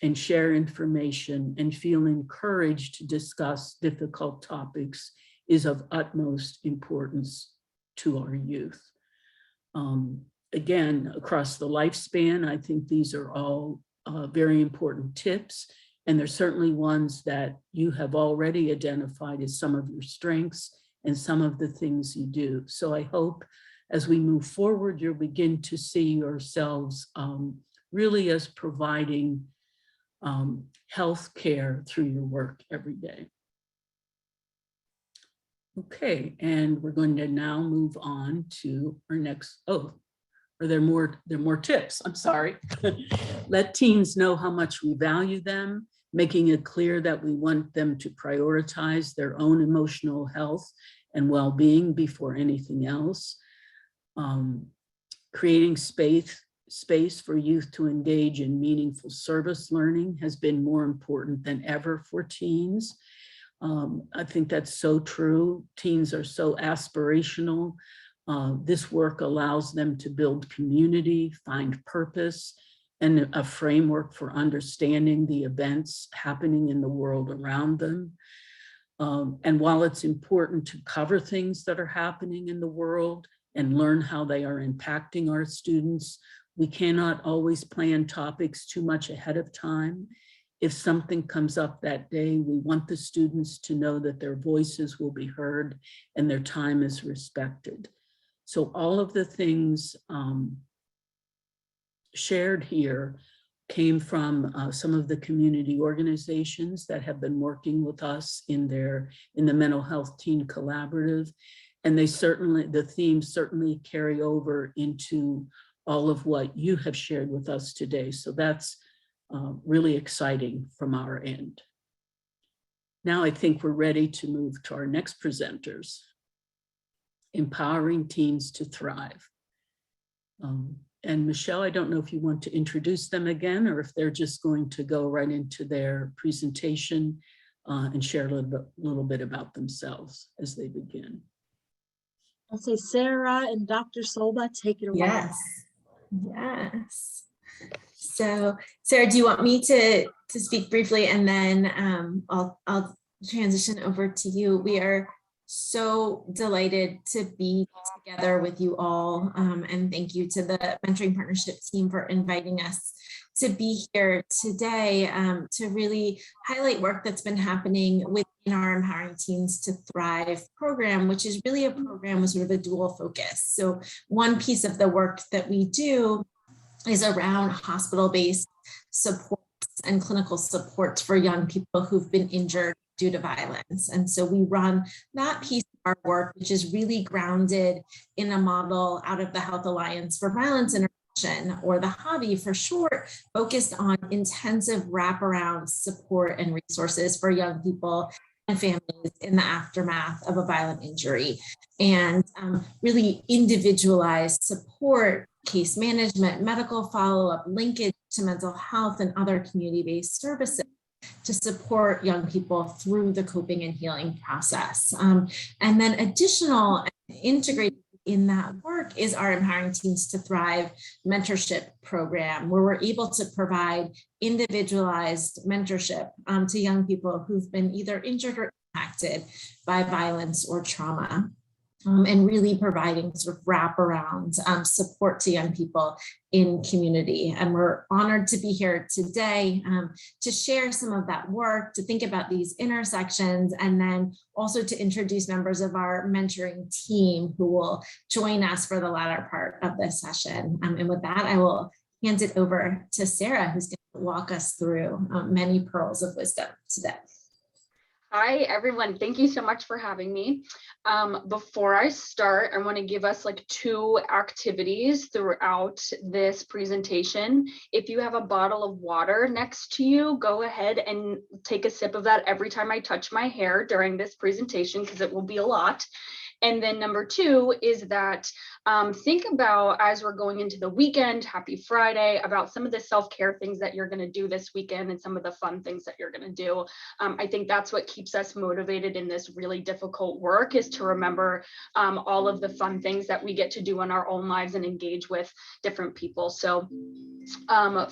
and share information and feel encouraged to discuss difficult topics, is of utmost importance to our youth. Again, across the lifespan, I think these are all very important tips, and they're certainly ones that you have already identified as some of your strengths and some of the things you do. So I hope as we move forward, you'll begin to see yourselves really as providing health care through your work every day. Okay, and we're going to now move on to our next, are there more tips? I'm sorry. Let teens know how much we value them, making it clear that we want them to prioritize their own emotional health and well-being before anything else. Creating space for youth to engage in meaningful service learning has been more important than ever for teens. I think that's so true. Teens are so aspirational. This work allows them to build community, find purpose, and a framework for understanding the events happening in the world around them. And while it's important to cover things that are happening in the world and learn how they are impacting our students, we cannot always plan topics too much ahead of time. If something comes up that day, we want the students to know that their voices will be heard and their time is respected. So all of the things shared here came from some of the community organizations that have been working with us in the Mental Health Teen Collaborative. And the themes certainly carry over into all of what you have shared with us today. So that's really exciting from our end. Now I think we're ready to move to our next presenters, Empowering Teens to Thrive. And Michelle, I don't know if you want to introduce them again or if they're just going to go right into their presentation and share a little bit about themselves as they begin. I'll say Sarah and Dr. Solba, take it away. Yes, yes. So Sarah, do you want me to speak briefly and then I'll transition over to you. We are so delighted to be together with you all, and thank you to the Mentoring Partnership team for inviting us to be here today to really highlight work that's been happening within our Empowering Teens to Thrive program, which is really a program with sort of a dual focus. So one piece of the work that we do is around hospital-based supports and clinical supports for young people who've been injured due to violence. And so we run that piece of our work, which is really grounded in a model out of the Health Alliance for Violence Intervention, or the HAVI for short, focused on intensive wraparound support and resources for young people and families in the aftermath of a violent injury, and really individualized support, case management, medical follow-up, linkage to mental health and other community-based services to support young people through the coping and healing process. And then additional integrated in that work is our Empowering Teens to Thrive mentorship program, where we're able to provide individualized mentorship to young people who've been either injured or impacted by violence or trauma. And really providing sort of wraparound support to young people in community. And we're honored to be here today to share some of that work, to think about these intersections, and then also to introduce members of our mentoring team who will join us for the latter part of this session. And with that, I will hand it over to Sarah, who's going to walk us through many pearls of wisdom today. Hi, everyone. Thank you so much for having me. Before I start, I want to give us like 2 activities throughout this presentation. If you have a bottle of water next to you, go ahead and take a sip of that every time I touch my hair during this presentation, because it will be a lot. And then number 2 is that think about, as we're going into the weekend, happy Friday, about some of the self-care things that you're going to do this weekend and some of the fun things that you're going to do. I think that's what keeps us motivated in this really difficult work, is to remember all of the fun things that we get to do in our own lives and engage with different people. So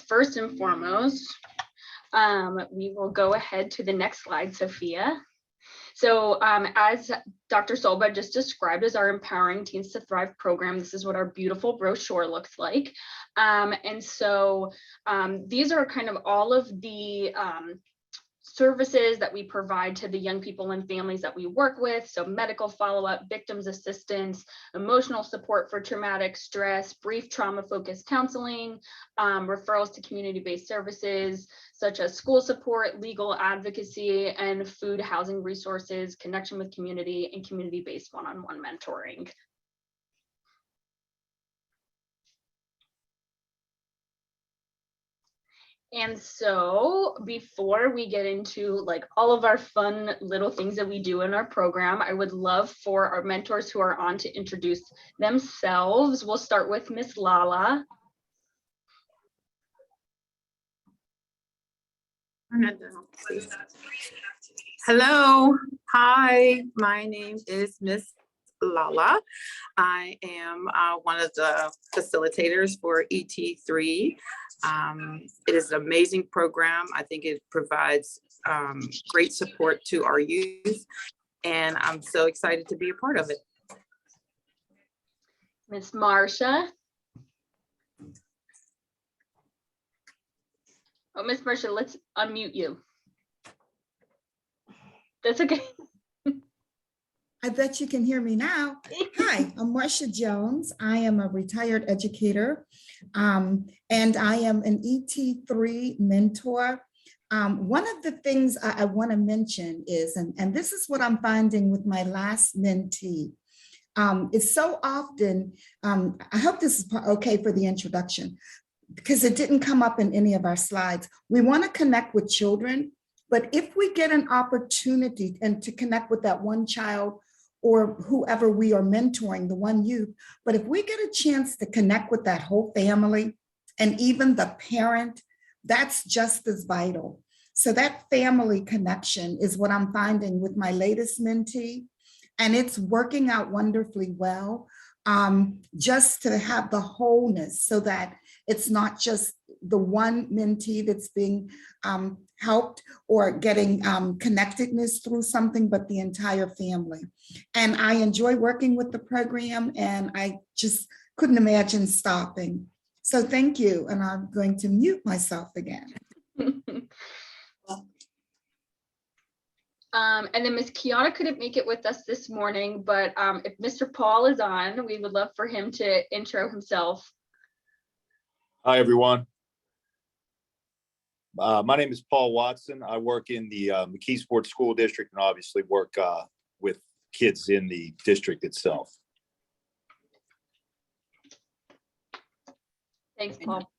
first and foremost, we will go ahead to the next slide, Sophia. So as Dr. Solba just described as our Empowering Teens to Thrive program, this is what our beautiful brochure looks like. And so these are kind of all of the services that we provide to the young people and families that we work with. So medical follow-up, victims assistance, emotional support for traumatic stress, brief trauma-focused counseling, referrals to community-based services, such as school support, legal advocacy, and food, housing resources, connection with community, and community-based one-on-one mentoring. And so before we get into like all of our fun little things that we do in our program, I would love for our mentors who are on to introduce themselves. We'll start with Miss Lala. Hello, hi, my name is Miss Lala. I am one of the facilitators for ET3. It is an amazing program. I think it provides great support to our youth, and I'm so excited to be a part of it. Miss Marsha. Oh, Miss Marsha, let's unmute you. That's okay. I bet you can hear me now. Hi, I'm Marsha Jones. I am a retired educator, and I am an ET3 mentor. One of the things I want to mention is, and this is what I'm finding with my last mentee, it's so often, I hope this is okay for the introduction, because it didn't come up in any of our slides. We want to connect with children, but if we get an opportunity and to connect with that one child or whoever we are mentoring, the one youth, but if we get a chance to connect with that whole family and even the parent, that's just as vital. So that family connection is what I'm finding with my latest mentee, and it's working out wonderfully well, just to have the wholeness so that it's not just the one mentee that's being helped or getting connectedness through something, but the entire family. And I enjoy working with the program, and I just couldn't imagine stopping. So thank you, and I'm going to mute myself again. And then Miss Kiana couldn't make it with us this morning, but if Mr. Paul is on, we would love for him to intro himself. Hi, everyone. My name is Paul Watson. I work in the McKeesport School District and obviously work with kids in the district itself. Thanks, Paul.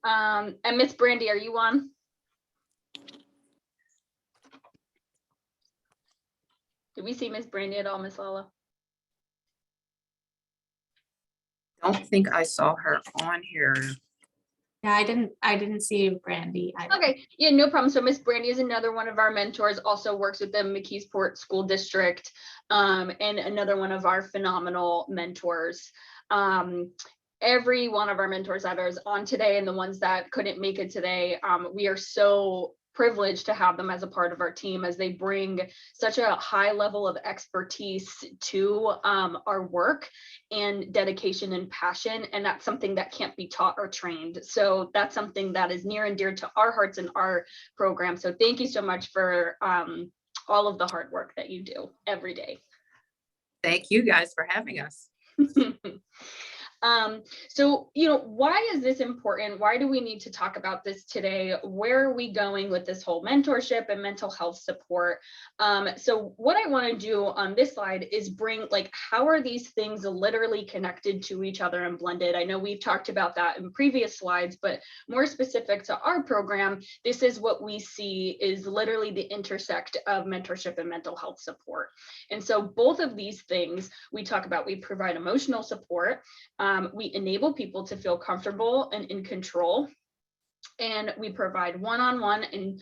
And Miss Brandy, are you on? Did we see Miss Brandy at all, Miss Lala? Don't think I saw her on here. Yeah, I didn't see Brandy either. Okay, yeah, no problem. So Miss Brandy is another one of our mentors, also works with the McKeesport School District, and another one of our phenomenal mentors. Every one of our mentors that is on today and the ones that couldn't make it today, we are so privileged to have them as a part of our team, as they bring such a high level of expertise to our work and dedication and passion, and that's something that can't be taught or trained. So that's something that is near and dear to our hearts and our program. So thank you so much for all of the hard work that you do every day. Thank you guys for having us. So, why is this important? Why do we need to talk about this today? Where are we going with this whole mentorship and mental health support? So what I want to do on this slide is bring how are these things literally connected to each other and blended? I know we've talked about that in previous slides, but more specific to our program, this is what we see is literally the intersect of mentorship and mental health support. And so both of these things we talk about, we provide emotional support, we enable people to feel comfortable and in control, and we provide one-on-one and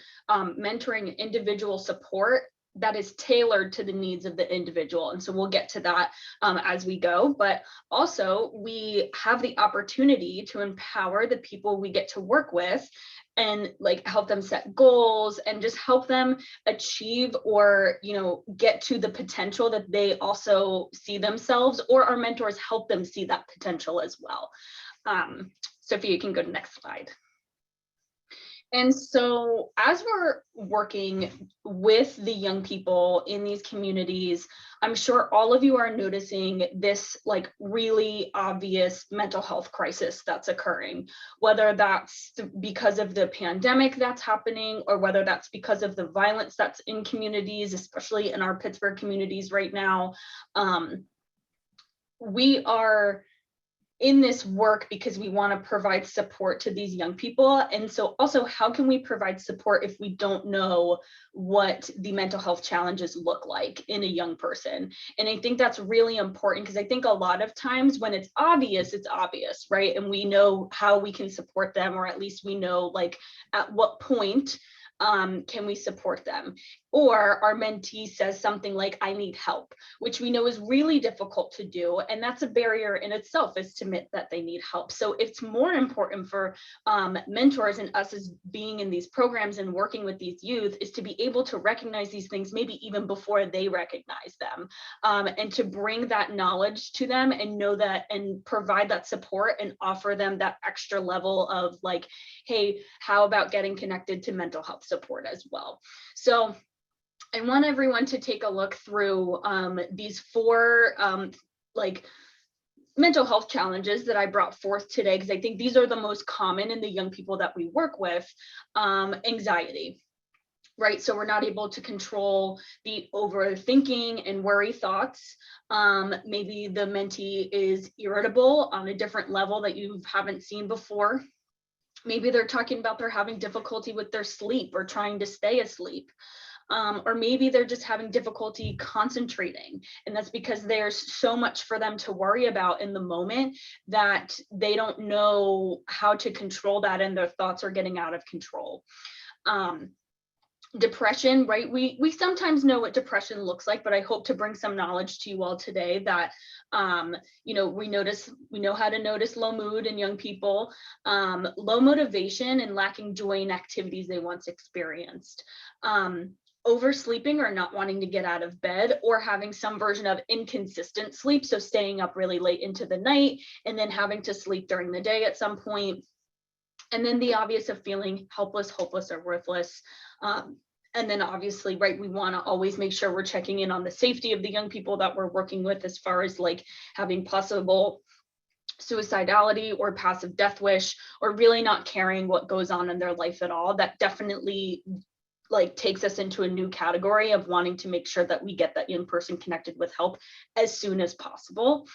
mentoring individual support that is tailored to the needs of the individual. And so we'll get to that as we go, but also we have the opportunity to empower the people we get to work with and help them set goals and just help them achieve or get to the potential that they also see themselves, or our mentors help them see that potential as well. Sophia, you can go to the next slide. And so as we're working with the young people in these communities, I'm sure all of you are noticing this really obvious mental health crisis that's occurring, whether that's because of the pandemic that's happening, or whether that's because of the violence that's in communities, especially in our Pittsburgh communities right now. We are in this work because we want to provide support to these young people. And so also, how can we provide support if we don't know what the mental health challenges look like in a young person? And I think that's really important, because I think a lot of times when it's obvious, right? And we know how we can support them, or at least we know at what point can we support them? Or our mentee says something like, I need help, which we know is really difficult to do. And that's a barrier in itself, is to admit that they need help. So it's more important for mentors and us as being in these programs and working with these youth is to be able to recognize these things maybe even before they recognize them, and to bring that knowledge to them and know that and provide that support and offer them that extra level of hey, how about getting connected to mental health support as well? So I want everyone to take a look through these 4 mental health challenges that I brought forth today, because I think these are the most common in the young people that we work with. Anxiety, right? So we're not able to control the overthinking and worry thoughts. Maybe the mentee is irritable on a different level that you haven't seen before. Maybe they're talking about they're having difficulty with their sleep or trying to stay asleep. Or maybe they're just having difficulty concentrating. And that's because there's so much for them to worry about in the moment that they don't know how to control that, and their thoughts are getting out of control. Depression, right? We sometimes know what depression looks like, but I hope to bring some knowledge to you all today that, we know how to notice low mood in young people, low motivation and lacking joy in activities they once experienced. Oversleeping or not wanting to get out of bed, or having some version of inconsistent sleep. So staying up really late into the night and then having to sleep during the day at some point. And then the obvious of feeling helpless, hopeless, or worthless. And then obviously, right, we want to always make sure we're checking in on the safety of the young people that we're working with, as far as having possible suicidality or passive death wish, or really not caring what goes on in their life at all. That definitely takes us into a new category of wanting to make sure that we get that young person connected with help as soon as possible.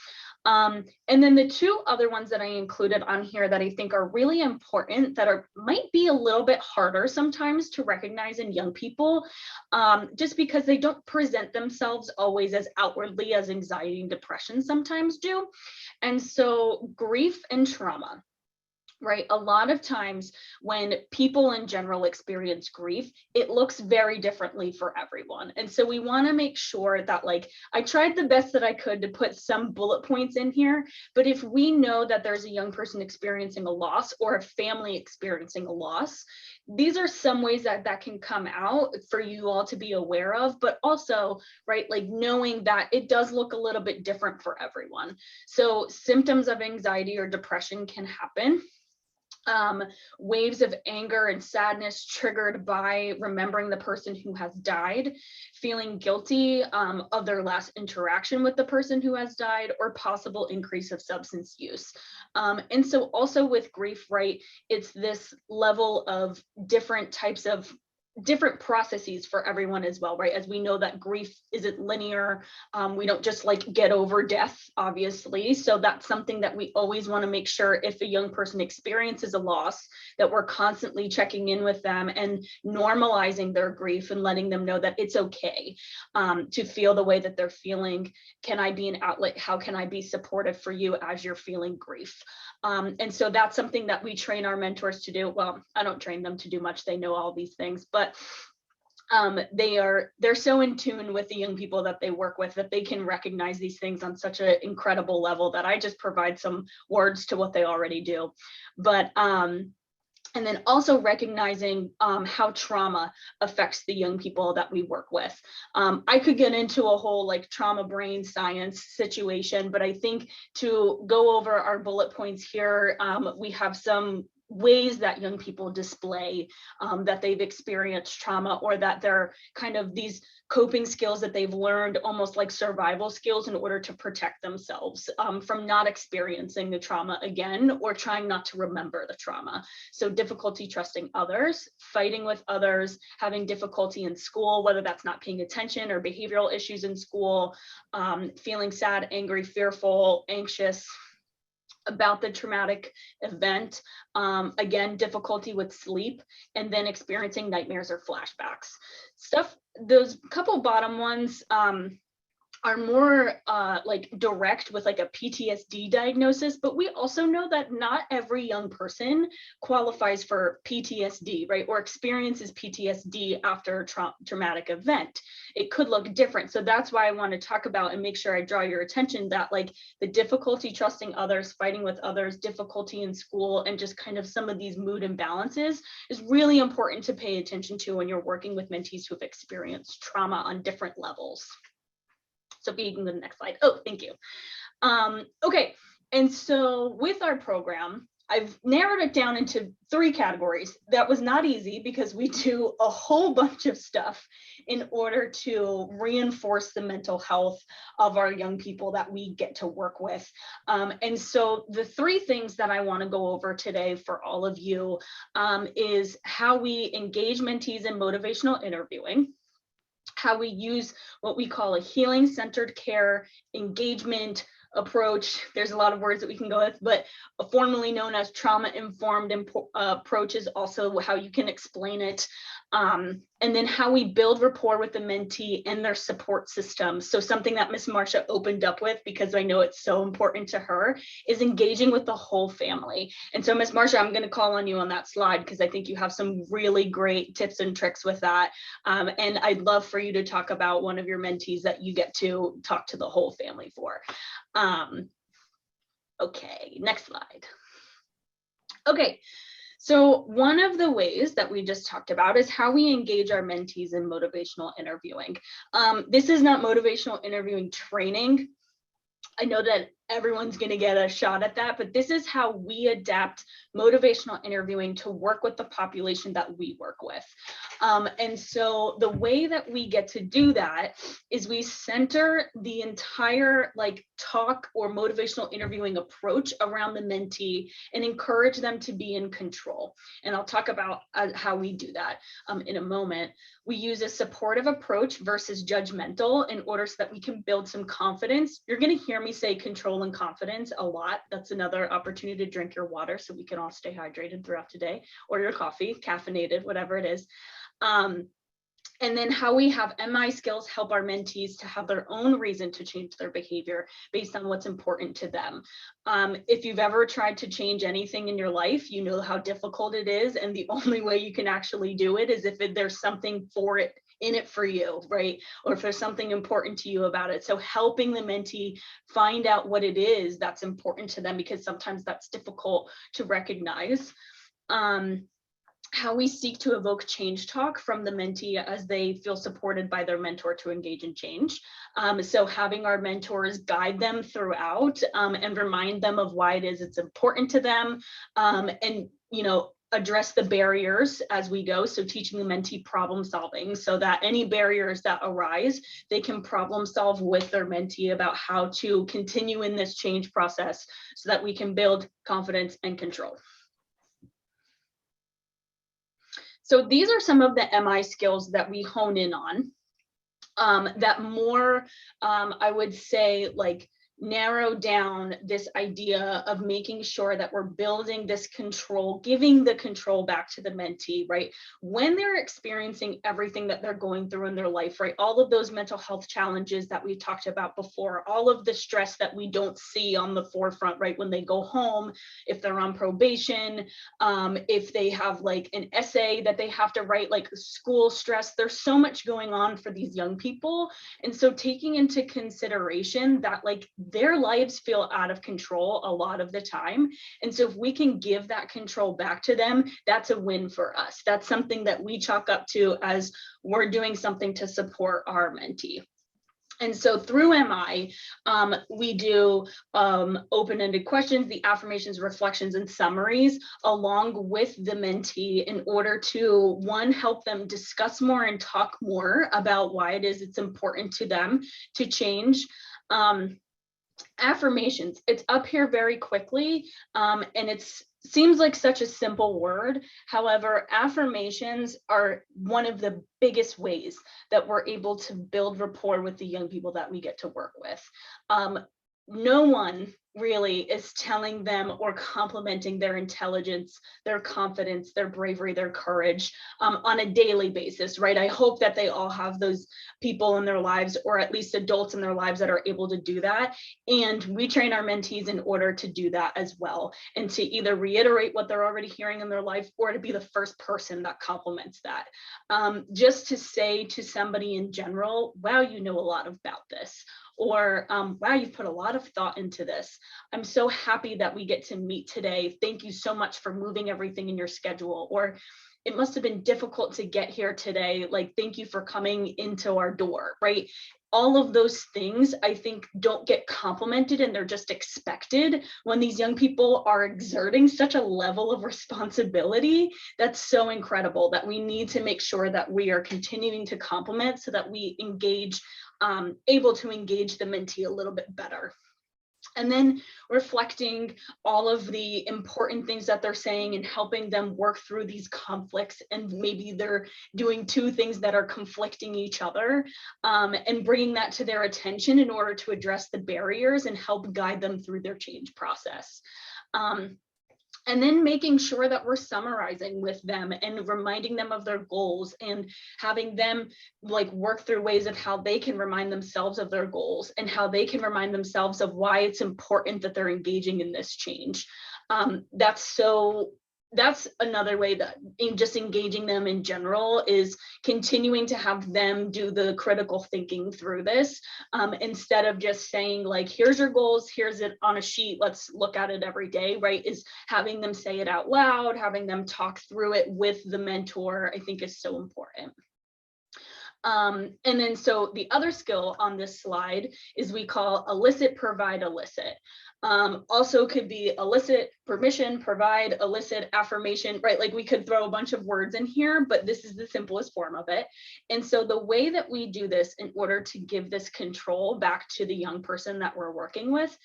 And then the 2 other ones that I included on here that I think are really important, that might be a little bit harder sometimes to recognize in young people, just because they don't present themselves always as outwardly as anxiety and depression sometimes do. And so grief and trauma. Right? A lot of times when people in general experience grief, it looks very differently for everyone. And so we want to make sure that I tried the best that I could to put some bullet points in here, but if we know that there's a young person experiencing a loss, or a family experiencing a loss, these are some ways that can come out for you all to be aware of, but also, right, knowing that it does look a little bit different for everyone. So symptoms of anxiety or depression can happen. waves of anger and sadness triggered by remembering the person who has died, feeling guilty of their last interaction with the person who has died, or possible increase of substance use. And so also with grief, right, it's this level of different types of different processes for everyone as well, right? As we know that grief isn't linear. We don't just like get over death, obviously. So that's something that we always want to make sure if a young person experiences a loss, that we're constantly checking in with them and normalizing their grief and letting them know that it's okay to feel the way that they're feeling. Can I be an outlet? How can I be supportive for you as you're feeling grief? And so that's something that we train our mentors to do. Well, I don't train them to do much. They know all these things, but they're so in tune with the young people that they work with that they can recognize these things on such an incredible level that I just provide some words to what they already do. But and then also recognizing how trauma affects the young people that we work with. I could get into a whole like trauma brain science situation, but I think to go over our bullet points here, we have some ways that young people display that they've experienced trauma, or that they're kind of these coping skills that they've learned, almost like survival skills, in order to protect themselves from not experiencing the trauma again, or trying not to remember the trauma. So difficulty trusting others, fighting with others, having difficulty in school, whether that's not paying attention or behavioral issues in school, feeling sad, angry, fearful, anxious about the traumatic event, again, difficulty with sleep, and then experiencing nightmares or flashbacks. Those couple bottom ones are more like direct with like a PTSD diagnosis, but we also know that not every young person qualifies for PTSD, right? Or experiences PTSD after a traumatic event. It could look different. So that's why I want to talk about and make sure I draw your attention that like the difficulty trusting others, fighting with others, difficulty in school, and just kind of some of these mood imbalances is really important to pay attention to when you're working with mentees who have experienced trauma on different levels. So you can go to the next slide. Oh, thank you. Okay, and so with our program, I've narrowed it down into 3 categories. That was not easy because we do a whole bunch of stuff in order to reinforce the mental health of our young people that we get to work with. And so the 3 things that I want to go over today for all of you is how we engage mentees in motivational interviewing, how we use what we call a healing-centered care engagement approach. There's a lot of words that we can go with, but formerly known as trauma-informed approach is also how you can explain it. And then how we build rapport with the mentee and their support system. So something that Miss Marcia opened up with, because I know it's so important to her, is engaging with the whole family. And so Miss Marcia, I'm going to call on you on that slide because I think you have some really great tips and tricks with that. And I'd love for you to talk about one of your mentees that you get to talk to the whole family for. Okay, next slide. Okay. So one of the ways that we just talked about is how we engage our mentees in motivational interviewing. This is not motivational interviewing training. I know that everyone's going to get a shot at that, but this is how we adapt motivational interviewing to work with the population that we work with. And so the way that we get to do that is we center the entire like talk or motivational interviewing approach around the mentee and encourage them to be in control. And I'll talk about how we do that in a moment. We use a supportive approach versus judgmental in order so that we can build some confidence. You're going to hear me say control and confidence a lot. That's another opportunity to drink your water so we can all stay hydrated throughout the day, or your coffee, caffeinated, whatever it is. And then how we have MI skills help our mentees to have their own reason to change their behavior based on what's important to them. If you've ever tried to change anything in your life, you know how difficult it is. And the only way you can actually do it is if there's something for it in it for you, right? Or if there's something important to you about it. So helping the mentee find out what it is that's important to them, because sometimes that's difficult to recognize. How we seek to evoke change talk from the mentee as they feel supported by their mentor to engage in change. So having our mentors guide them throughout and remind them of why it is it's important to them, and address the barriers as we go. So teaching the mentee problem solving so that any barriers that arise, they can problem solve with their mentee about how to continue in this change process so that we can build confidence and control. So these are some of the MI skills that we hone in on that more, I would say, like, narrow down this idea of making sure that we're building this control, giving the control back to the mentee, right? When they're experiencing everything that they're going through in their life, right? All of those mental health challenges that we talked about before, all of the stress that we don't see on the forefront, right? When they go home, if they're on probation, if they have like an essay that they have to write, like school stress, there's so much going on for these young people. And so taking into consideration that, like, their lives feel out of control a lot of the time. And so if we can give that control back to them, that's a win for us. That's something that we chalk up to as we're doing something to support our mentee. And so through MI, we do open-ended questions, the affirmations, reflections, and summaries along with the mentee in order to, one, help them discuss more and talk more about why it is it's important to them to change. Affirmations, it's up here very quickly, and it's seems like such a simple word. However, affirmations are one of the biggest ways that we're able to build rapport with the young people that we get to work with. No one really is telling them or complimenting their intelligence, their confidence, their bravery, their courage on a daily basis, right? I hope that they all have those people in their lives, or at least adults in their lives, that are able to do that. And we train our mentees in order to do that as well, and to either reiterate what they're already hearing in their life or to be the first person that compliments that. Just to say to somebody in general, wow, you know a lot about this. Or, wow, you've put a lot of thought into this. I'm so happy that we get to meet today. Thank you so much for moving everything in your schedule. Or, it must have been difficult to get here today. Like, thank you for coming into our door, right? All of those things, I think, don't get complimented, and they're just expected when these young people are exerting such a level of responsibility. That's so incredible that we need to make sure that we are continuing to compliment so that we engage, able to engage the mentee a little bit better. And then reflecting all of the important things that they're saying and helping them work through these conflicts. And maybe they're doing two things that are conflicting each other, and bringing that to their attention in order to address the barriers and help guide them through their change process. And then making sure that we're summarizing with them and reminding them of their goals, and having them like work through ways of how they can remind themselves of their goals and how they can remind themselves of why it's important that they're engaging in this change. That's another way that in just engaging them in general is continuing to have them do the critical thinking through this, instead of just saying like, here's your goals, here's it on a sheet, let's look at it every day, right? Is having them say it out loud, having them talk through it with the mentor, I think is so important. And then so the other skill on this slide is we call elicit, provide, elicit. Also could be elicit, permission, provide, elicit, affirmation, right? Like we could throw a bunch of words in here, but this is the simplest form of it. And so the way that we do this in order to give this control back to the young person that we're working with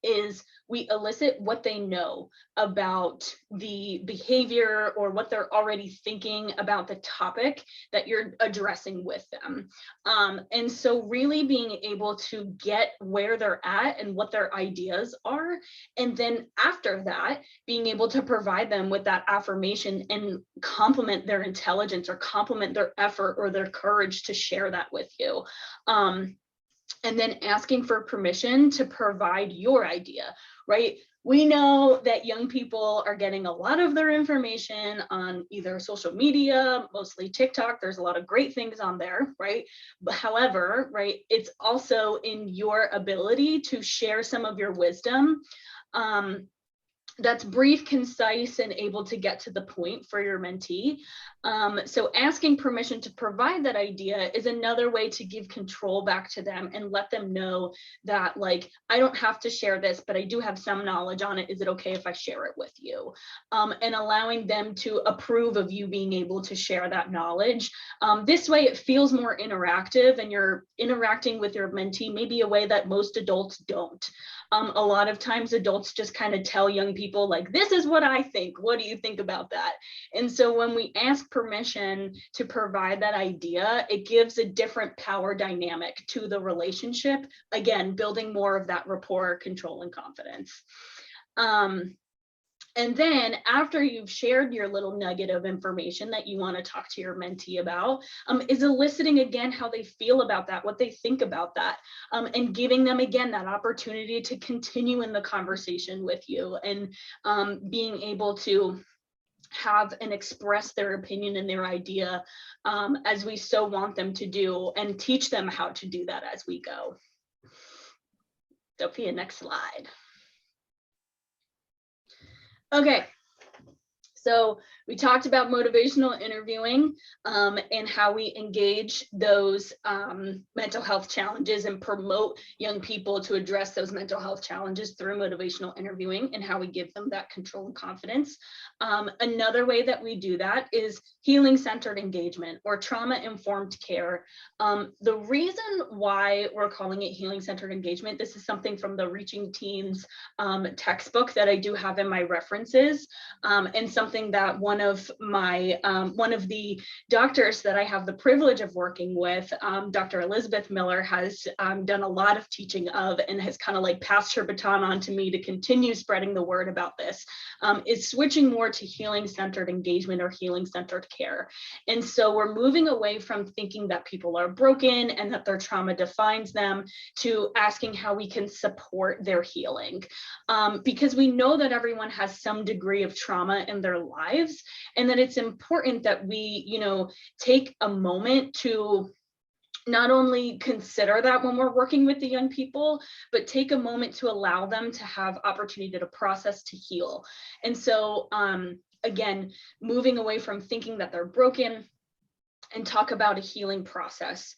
is we elicit what they know about the behavior or what they're already thinking about the topic that you're addressing with them. And so really being able to get where they're at and what their ideas are. And then after that, being able to provide them with that affirmation and compliment their intelligence or compliment their effort or their courage to share that with you. And then asking for permission to provide your idea, right? We know that young people are getting a lot of their information on either social media, mostly TikTok. There's a lot of great things on there, right? But however, right, it's also in your ability to share some of your wisdom that's brief, concise, and able to get to the point for your mentee. So asking permission to provide that idea is another way to give control back to them and let them know that, like, I don't have to share this, but I do have some knowledge on it. Is it okay if I share it with you? And allowing them to approve of you being able to share that knowledge. This way it feels more interactive, and you're interacting with your mentee maybe a way that most adults don't. A lot of times adults just kind of tell young people, like, this is what I think. What do you think about that? And so when we ask permission to provide that idea, it gives a different power dynamic to the relationship. Again, building more of that rapport, control, and confidence. And then after you've shared your little nugget of information that you want to talk to your mentee about, is eliciting again how they feel about that, what they think about that, and giving them again that opportunity to continue in the conversation with you, and being able to have and express their opinion and their idea as we so want them to do, and teach them how to do that as we go. Sophia, next slide. Okay, so we talked about motivational interviewing and how we engage those mental health challenges and promote young people to address those mental health challenges through motivational interviewing, and how we give them that control and confidence. Another way that we do that is healing-centered engagement, or trauma-informed care. The reason why we're calling it healing-centered engagement, this is something from the Reaching Teens textbook that I do have in my references, and something that one of the doctors that I have the privilege of working with, Dr. Elizabeth Miller, has done a lot of teaching of, and has kind of like passed her baton on to me to continue spreading the word about this, is switching more to healing-centered engagement or healing-centered care. And so we're moving away from thinking that people are broken and that their trauma defines them, to asking how we can support their healing. Because we know that everyone has some degree of trauma in their lives, and that it's important that we, take a moment to not only consider that when we're working with the young people, but take a moment to allow them to have opportunity to process, to heal. And so, again, moving away from thinking that they're broken, and talk about a healing process.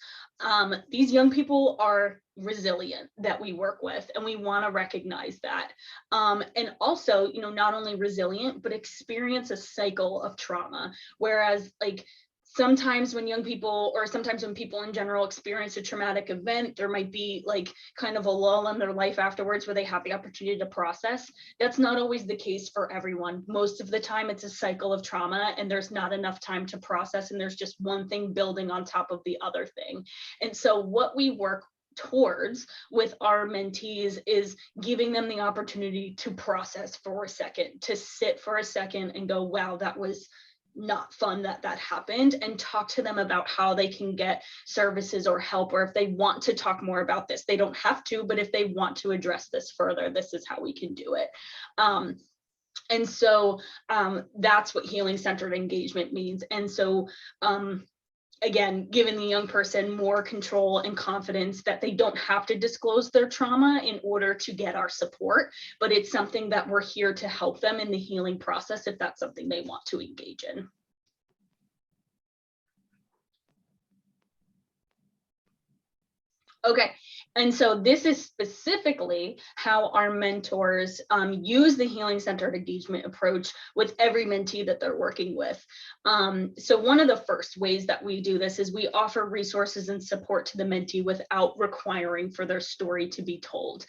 These young people are resilient that we work with, and we want to recognize that. And also, not only resilient, but experience a cycle of trauma. Whereas, like, sometimes when young people, or sometimes when people in general experience a traumatic event, there might be like kind of a lull in their life afterwards where they have the opportunity to process. That's not always the case for everyone. Most of the time it's a cycle of trauma, and there's not enough time to process, and there's just one thing building on top of the other thing. And so what we work towards with our mentees is giving them the opportunity to process for a second, to sit for a second and go, wow, that was not fun that happened, and talk to them about how they can get services or help, or if they want to talk more about this. They don't have to, but if they want to address this further, this is how we can do it. And so that's what healing-centered engagement means. And so again, giving the young person more control and confidence that they don't have to disclose their trauma in order to get our support, but it's something that we're here to help them in the healing process if that's something they want to engage in. Okay, and so this is specifically how our mentors use the healing-centered engagement approach with every mentee that they're working with. So one of the first ways that we do this is we offer resources and support to the mentee without requiring for their story to be told.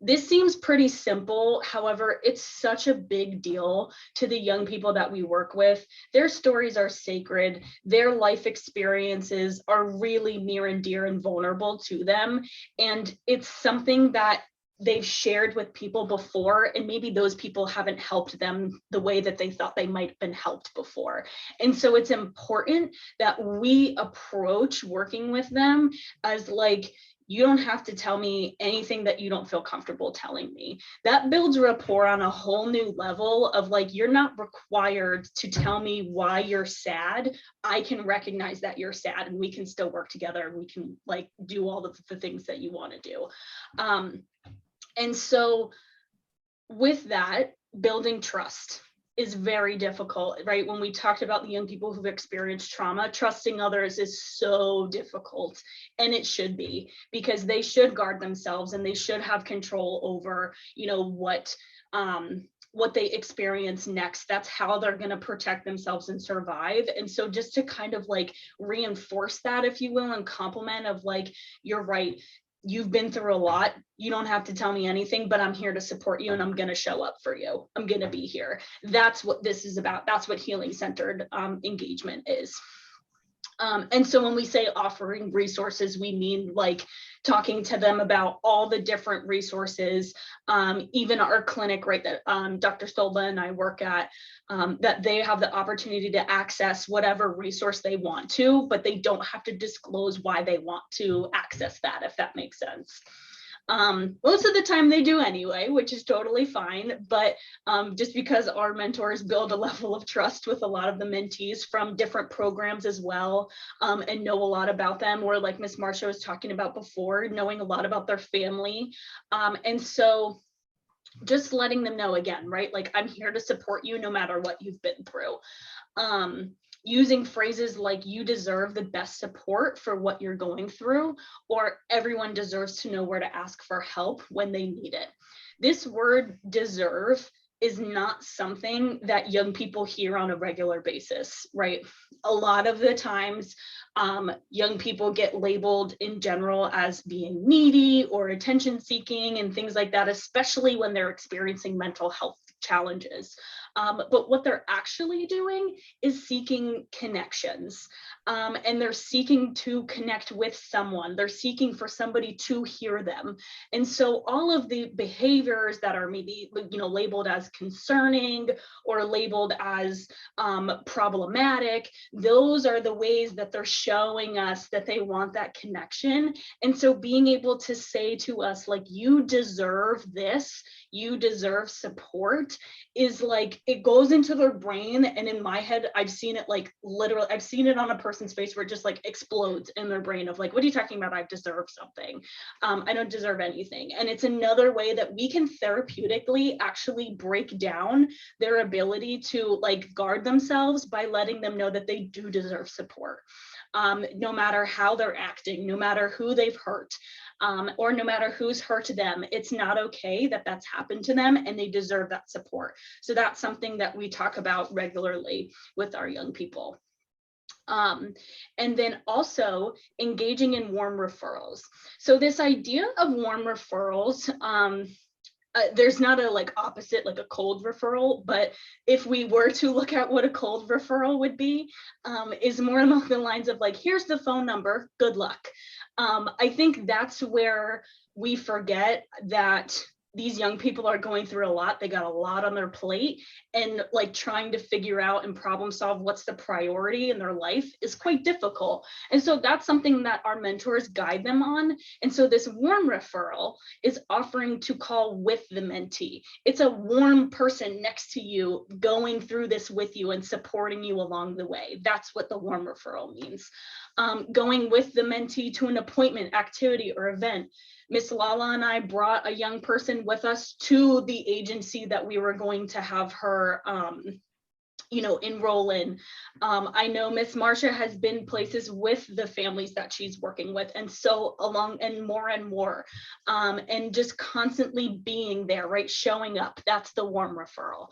This seems pretty simple. However, it's such a big deal to the young people that we work with. Their stories are sacred. Their life experiences are really near and dear and vulnerable to them. And it's something that they've shared with people before, and maybe those people haven't helped them the way that they thought they might have been helped before. And so it's important that we approach working with them as like, you don't have to tell me anything that you don't feel comfortable telling me. That builds rapport on a whole new level of like, you're not required to tell me why you're sad. I can recognize that you're sad, and we can still work together, and we can like do all of the things that you want to do. And so with that, building trust is very difficult, right? When we talked about the young people who've experienced trauma, trusting others is so difficult, and it should be, because they should guard themselves and they should have control over, you know, what they experience next. That's how they're going to protect themselves and survive. And so just to kind of like reinforce that, if you will, and compliment of like, you're right, you've been through a lot. You don't have to tell me anything, but I'm here to support you and I'm going to show up for you. I'm going to be here. That's what this is about. That's what healing centered engagement is. And so when we say offering resources, we mean like talking to them about all the different resources, even our clinic, right, that Dr. Stolba and I work at, that they have the opportunity to access whatever resource they want to, but they don't have to disclose why they want to access that, if that makes sense. Most of the time they do anyway, which is totally fine. But just because our mentors build a level of trust with a lot of the mentees from different programs as well, and know a lot about them, or like Miss Marcia was talking about before, knowing a lot about their family. And so just letting them know again, right? Like, I'm here to support you no matter what you've been through. Using phrases like you deserve the best support for what you're going through, or everyone deserves to know where to ask for help when they need it. This word deserve is not something that young people hear on a regular basis, right? A lot of the times, young people get labeled in general as being needy or attention seeking and things like that, especially when they're experiencing mental health challenges. But what they're actually doing is seeking connections, and they're seeking to connect with someone. They're seeking for somebody to hear them. And so all of the behaviors that are maybe, you know, labeled as concerning or labeled as problematic, those are the ways that they're showing us that they want that connection. And so being able to say to us, like, you deserve this, you deserve support, is like, it goes into their brain. And in my head, I've seen it, like, literally, I've seen it on a person's face where it just like explodes in their brain of like, what are you talking about? I deserve something. I don't deserve anything. And it's another way that we can therapeutically actually break down their ability to like guard themselves by letting them know that they do deserve support. No matter how they're acting, no matter who they've hurt, or no matter who's hurt them, it's not okay that that's happened to them, and they deserve that support. So that's something that we talk about regularly with our young people. And then also engaging in warm referrals. So this idea of warm referrals, there's not a like opposite, like a cold referral, but if we were to look at what a cold referral would be, is more along the lines of like, here's the phone number, good luck. I think that's where we forget that these young people are going through a lot. They got a lot on their plate, and like trying to figure out and problem solve what's the priority in their life is quite difficult. And so that's something that our mentors guide them on. And so this warm referral is offering to call with the mentee. It's a warm person next to you going through this with you and supporting you along the way. That's what the warm referral means. Going with the mentee to an appointment, activity, or event. Miss Lala and I brought a young person with us to the agency that we were going to have her, you know, enroll in. I know Miss Marcia has been places with the families that she's working with, and so along and more, and just constantly being there, right? Showing up, that's the warm referral.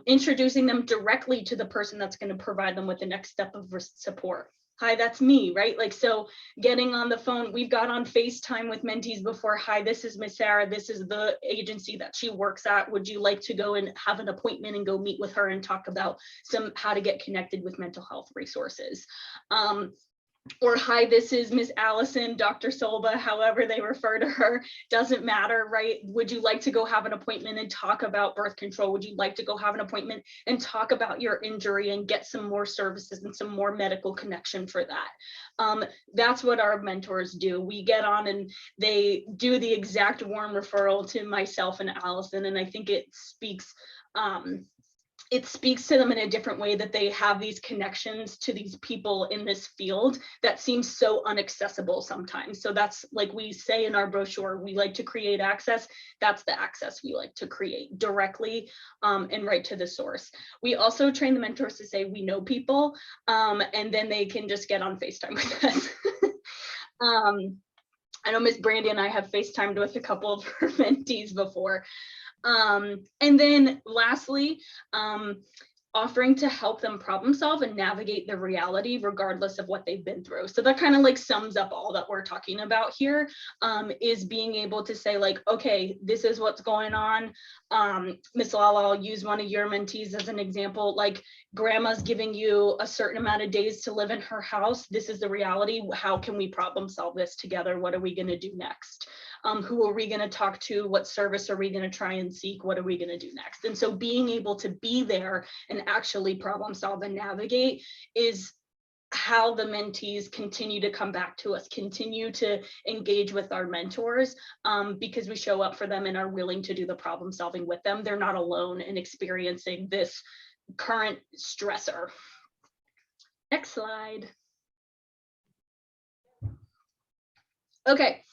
Introducing them directly to the person that's going to provide them with the next step of support. Hi, that's me, right? Like, so getting on the phone, we've got on FaceTime with mentees before. Hi, this is Miss Sarah. This is the agency that she works at. Would you like to go and have an appointment and go meet with her and talk about how to get connected with mental health resources? Or hi, this is Miss Alison, Dr. Solba, however they refer to her, doesn't matter, right? Would you like to go have an appointment and talk about birth control? Would you like to go have an appointment and talk about your injury and get some more services and some more medical connection for that? That's what our mentors do. We get on and they do the exact warm referral to myself and Allison, and I think it speaks it speaks to them in a different way, that they have these connections to these people in this field that seems so inaccessible sometimes. So that's, like we say in our brochure, we like to create access. That's the access we like to create directly and right to the source. We also train the mentors to say we know people, and then they can just get on FaceTime with us. I know Miss Brandy and I have FaceTimed with a couple of her mentees before. And then lastly, offering to help them problem solve and navigate the reality regardless of what they've been through. So that kind of like sums up all that we're talking about here, is being able to say like, okay, this is what's going on. Miss Lala, I'll use one of your mentees as an example, like grandma's giving you a certain amount of days to live in her house. This is the reality. How can we problem solve this together? What are we going to do next? Who are we going to talk to? What service are we going to try and seek? What are we going to do next? And so being able to be there and actually problem solve and navigate is how the mentees continue to come back to us, continue to engage with our mentors, because we show up for them and are willing to do the problem solving with them. They're not alone in experiencing this current stressor. Next slide. Okay.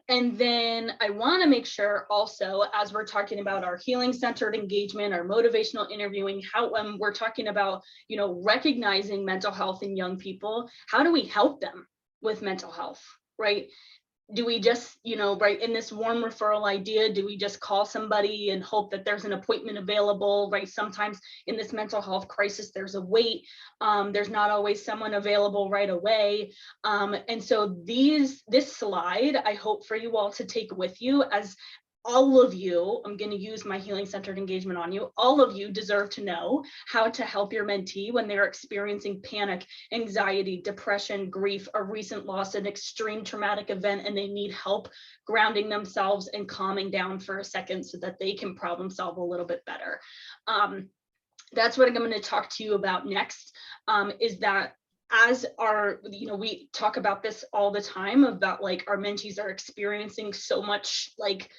And then I want to make sure also, as we're talking about our healing centered engagement, our motivational interviewing, how we're talking about, you know, recognizing mental health in young people, how do we help them with mental health, right? Do we just, you know, right, in this warm referral idea, do we just call somebody and hope that there's an appointment available, right? Sometimes in this mental health crisis, there's a wait. There's not always someone available right away. And so this slide, I hope for you all to take with you, as all of you, I'm going to use my healing centered engagement on you. All of you deserve to know how to help your mentee when they're experiencing panic, anxiety, depression, grief, a recent loss, an extreme traumatic event, and they need help grounding themselves and calming down for a second so that they can problem solve a little bit better. That's what I'm going to talk to you about next, is that as our, you know, we talk about this all the time about like our mentees are experiencing so much like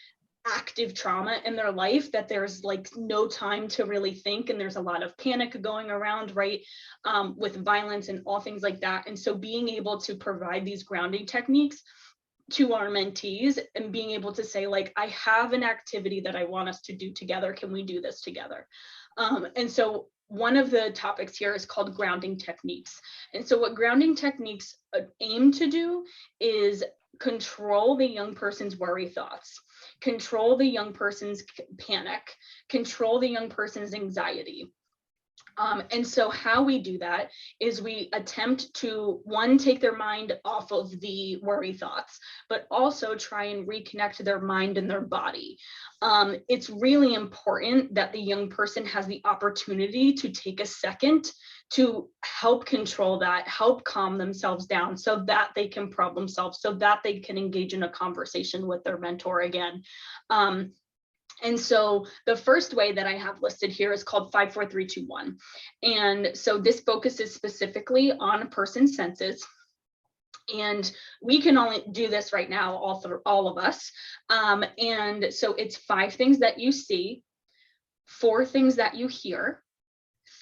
active trauma in their life that there's like no time to really think, and there's a lot of panic going around, right, with violence and all things like that. And so being able to provide these grounding techniques to our mentees and being able to say like, I have an activity that I want us to do together, can we do this together? And so one of the topics here is called grounding techniques. And so what grounding techniques aim to do is control the young person's worry thoughts, control the young person's panic, control the young person's anxiety. And so how we do that is we attempt to, one, take their mind off of the worry thoughts, but also try and reconnect their mind and their body. It's really important that the young person has the opportunity to take a second to help control that, help calm themselves down so that they can problem solve, so that they can engage in a conversation with their mentor again. And so the first way that I have listed here is called 5, 4, 3, 2, 1. And so this focuses specifically on a person's senses. And we can only do this right now, all of us. And so it's 5 things that you see, 4 things that you hear,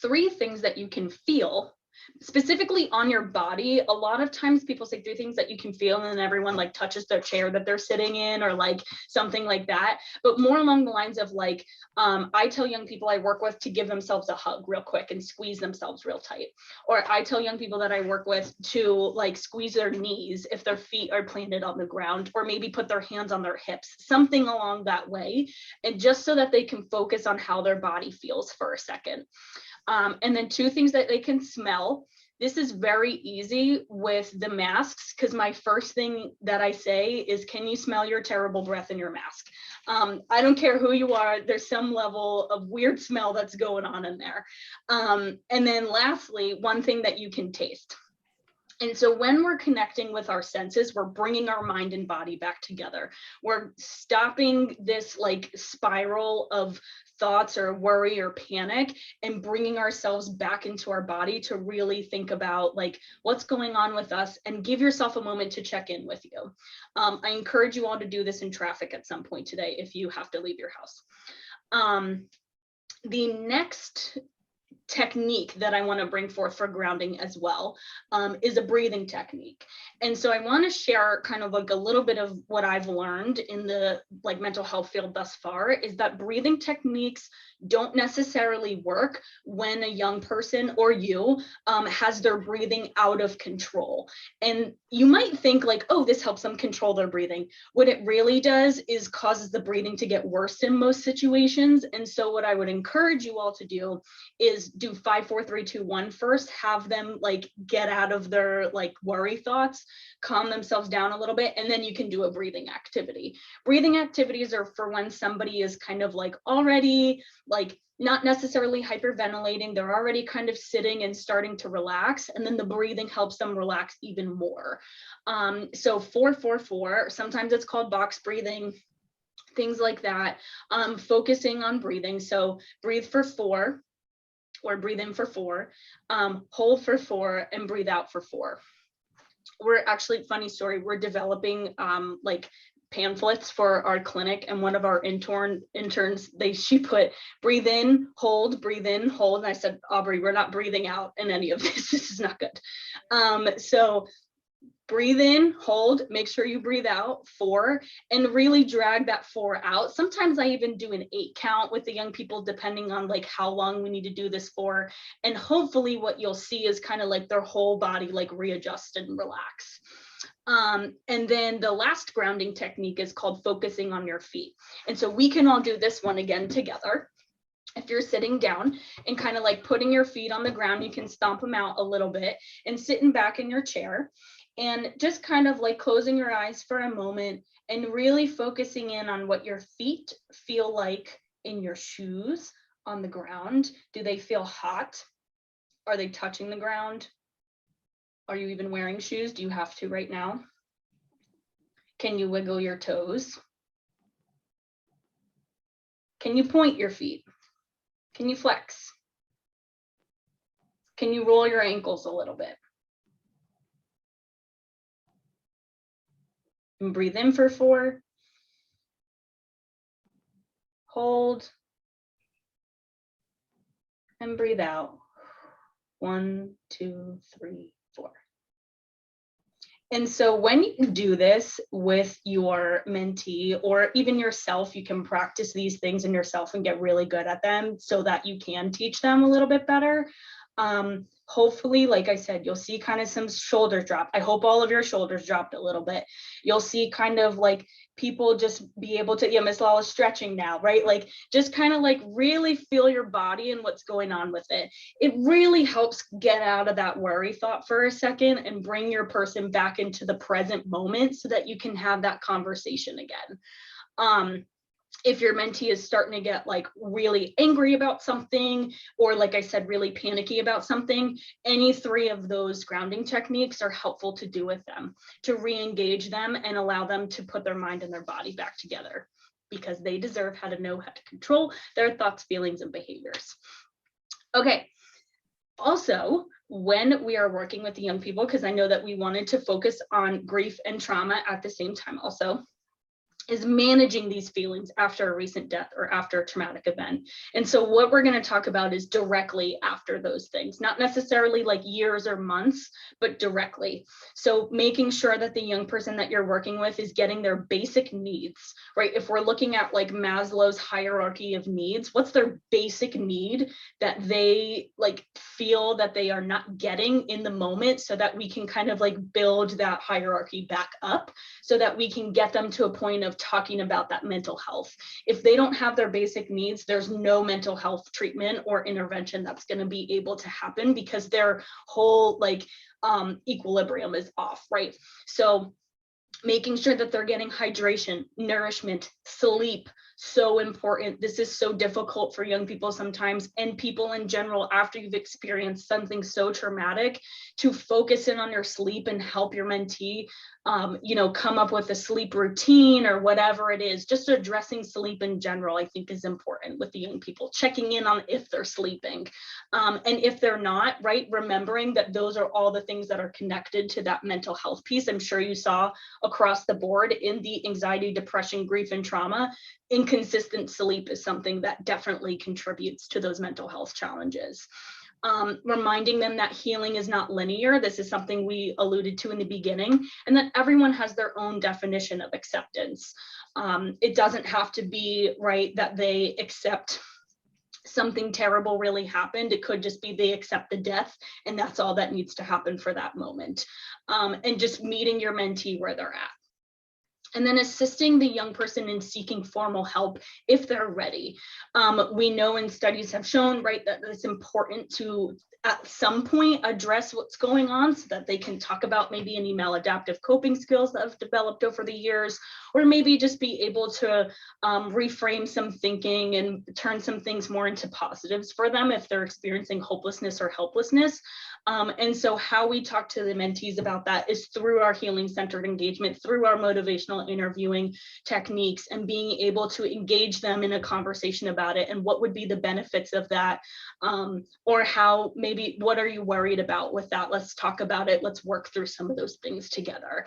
3 things that you can feel, specifically on your body. A lot of times people say 3 things that you can feel, and then everyone like touches their chair that they're sitting in or like something like that, but more along the lines of like, I tell young people I work with to give themselves a hug real quick and squeeze themselves real tight. Or I tell young people that I work with to like squeeze their knees if their feet are planted on the ground, or maybe put their hands on their hips, something along that way. And just so that they can focus on how their body feels for a second. And then 2 things that they can smell. This is very easy with the masks, because my first thing that I say is, can you smell your terrible breath in your mask? I don't care who you are, there's some level of weird smell that's going on in there. And then lastly, one thing that you can taste. And so when we're connecting with our senses, we're bringing our mind and body back together. We're stopping this like spiral of thoughts or worry or panic and bringing ourselves back into our body to really think about like what's going on with us, and give yourself a moment to check in with you. I encourage you all to do this in traffic at some point today if you have to leave your house. The next technique that I want to bring forth for grounding as well is a breathing technique. And so I want to share kind of like a little bit of what I've learned in the like mental health field thus far, is that breathing techniques don't necessarily work when a young person or you has their breathing out of control. And you might think like, oh, this helps them control their breathing. What it really does is causes the breathing to get worse in most situations. And so what I would encourage you all to do is do 5, 4, 3, 2, 1 first, have them like get out of their like worry thoughts, calm themselves down a little bit, and then you can do a breathing activity. Breathing activities are for when somebody is kind of like already like not necessarily hyperventilating, they're already kind of sitting and starting to relax, and then the breathing helps them relax even more. So 4, 4, 4, sometimes it's called box breathing, things like that, focusing on breathing. So breathe for 4, or breathe in for 4, hold for 4, and breathe out for 4. We're actually, funny story, we're developing like pamphlets for our clinic, and one of our interns, she put breathe in, hold, and I said, Aubrey, we're not breathing out in any of this. This is not good. So breathe in, hold, make sure you breathe out 4, and really drag that 4 out. Sometimes I even do an 8 count with the young people, depending on like how long we need to do this for. And hopefully what you'll see is kind of like their whole body like readjust and relax. And then the last grounding technique is called focusing on your feet. And so we can all do this one again together. If you're sitting down and kind of like putting your feet on the ground, you can stomp them out a little bit and sitting back in your chair. And just kind of like closing your eyes for a moment and really focusing in on what your feet feel like in your shoes on the ground. Do they feel hot? Are they touching the ground? Are you even wearing shoes? Do you have to right now? Can you wiggle your toes? Can you point your feet? Can you flex? Can you roll your ankles a little bit? And breathe in for 4. Hold. And breathe out. 1, 2, 3, 4. And so when you do this with your mentee or even yourself, you can practice these things in yourself and get really good at them so that you can teach them a little bit better. Hopefully, like I said, you'll see kind of some shoulders drop. I hope all of your shoulders dropped a little bit. You'll see kind of like people just be able to, yeah, Miss Lala's stretching now, right? Like just kind of like really feel your body and what's going on with it. It really helps get out of that worry thought for a second and bring your person back into the present moment so that you can have that conversation again. If your mentee is starting to get like really angry about something, or like I said, really panicky about something, any 3 of those grounding techniques are helpful to do with them, to re-engage them and allow them to put their mind and their body back together, because they deserve how to know how to control their thoughts, feelings, and behaviors. Okay. Also, when we are working with the young people, because I know that we wanted to focus on grief and trauma at the same time also, is managing these feelings after a recent death or after a traumatic event. And so what we're going to talk about is directly after those things, not necessarily like years or months, but directly. So making sure that the young person that you're working with is getting their basic needs, right? If we're looking at like Maslow's hierarchy of needs, what's their basic need that they like feel that they are not getting in the moment, so that we can kind of like build that hierarchy back up so that we can get them to a point of talking about that mental health. If they don't have their basic needs, there's no mental health treatment or intervention that's going to be able to happen, because their whole like equilibrium is off, right? So making sure that they're getting hydration, nourishment, sleep, so important. This is so difficult for young people sometimes, and people in general, after you've experienced something so traumatic, to focus in on your sleep and help your mentee, come up with a sleep routine or whatever it is. Just addressing sleep in general, I think, is important with the young people, checking in on if they're sleeping. And if they're not, right, remembering that those are all the things that are connected to that mental health piece. I'm sure you saw a across the board in the anxiety, depression, grief, and trauma, inconsistent sleep is something that definitely contributes to those mental health challenges. Reminding them that healing is not linear. This is something we alluded to in the beginning, and that everyone has their own definition of acceptance. It doesn't have to be, right, that they accept something terrible really happened. It could just be they accept the death, and that's all that needs to happen for that moment. And just meeting your mentee where they're at. And then assisting the young person in seeking formal help if they're ready. We know, and studies have shown, right, that it's important to at some point address what's going on so that they can talk about maybe any maladaptive coping skills that have developed over the years, or maybe just be able to reframe some thinking and turn some things more into positives for them if they're experiencing hopelessness or helplessness. And so how we talk to the mentees about that is through our healing-centered engagement, through our motivational interviewing techniques, and being able to engage them in a conversation about it and what would be the benefits of that, or how maybe, what are you worried about with that? Let's talk about it. Let's work through some of those things together.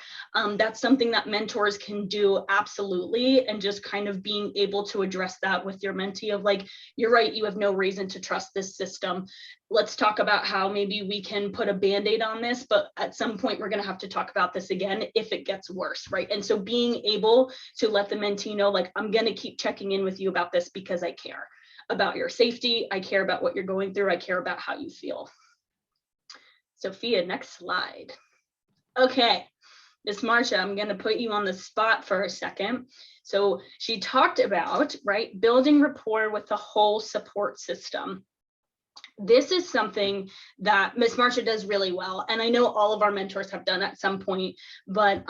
That's something that mentors can do, absolutely, and just kind of being able to address that with your mentee of like, you're right, you have no reason to trust this system. Let's talk about how maybe we can put a Band-Aid on this, but at some point we're going to have to talk about this again if it gets worse, right? And so being able to let the mentee know, like, I'm going to keep checking in with you about this because I care about your safety. I care about what you're going through. I care about how you feel. Sophia, next slide. Okay, Ms. Marcia, I'm going to put you on the spot for a second. So she talked about, right, building rapport with the whole support system. This is something that Ms. Marcia does really well, and I know all of our mentors have done at some point, but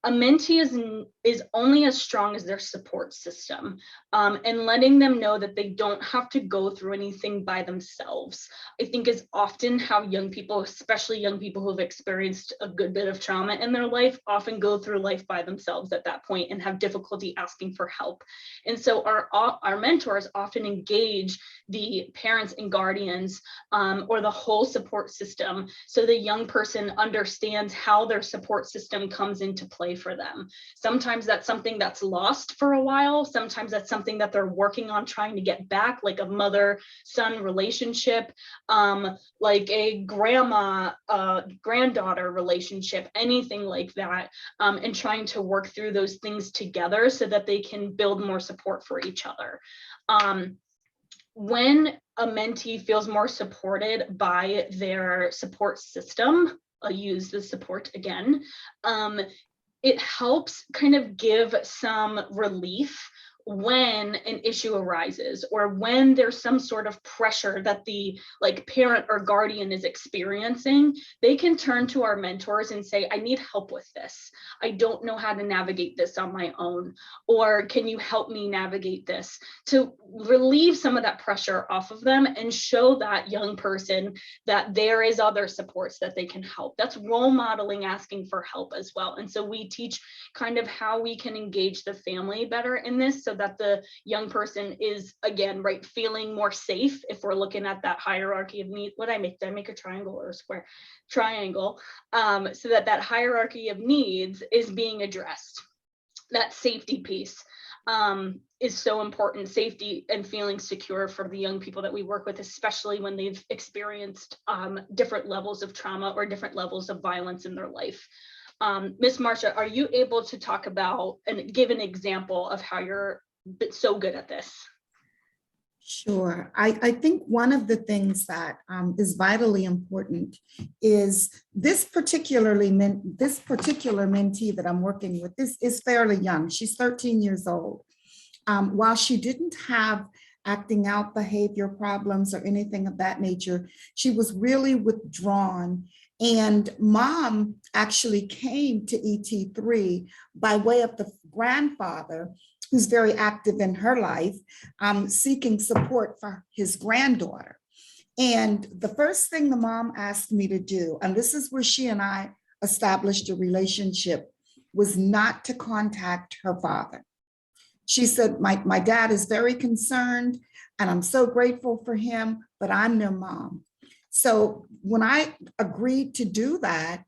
a mentee is only as strong as their support system, and letting them know that they don't have to go through anything by themselves, I think is often how young people, especially young people who have experienced a good bit of trauma in their life, often go through life by themselves at that point and have difficulty asking for help. And so our mentors often engage the parents and guardians, or the whole support system, so the young person understands how their support system comes into play for them. Sometimes that's something that's lost for a while. Sometimes that's something that they're working on trying to get back, like a mother-son relationship, like a grandma-granddaughter relationship, anything like that, and trying to work through those things together so that they can build more support for each other. When a mentee feels more supported by their support system, I'll use the support again, it helps kind of give some relief when an issue arises, or when there's some sort of pressure that the parent or guardian is experiencing. They can turn to our mentors and say, I need help with this. I don't know how to navigate this on my own, or can you help me navigate this, to relieve some of that pressure off of them and show that young person that there is other supports that they can help. That's role modeling, asking for help as well. And so we teach kind of how we can engage the family better in this, so that the young person is, again, right, feeling more safe. If we're looking at that hierarchy of needs, what did I make a triangle or a square? Triangle, so that that hierarchy of needs is being addressed. That safety piece is so important. Safety and feeling secure for the young people that we work with, especially when they've experienced different levels of trauma or different levels of violence in their life. Ms. Marcia, are you able to talk about and give an example of how you're so good at this? Sure. I think one of the things that is vitally important is this particular mentee that I'm working with. This is fairly young. She's 13 years old. While she didn't have acting out behavior problems or anything of that nature, she was really withdrawn. And mom actually came to ET3 by way of the grandfather, who's very active in her life, seeking support for his granddaughter. And the first thing the mom asked me to do, and this is where she and I established a relationship, was not to contact her father. She said, my dad is very concerned and I'm so grateful for him, but I'm their mom. So when I agreed to do that,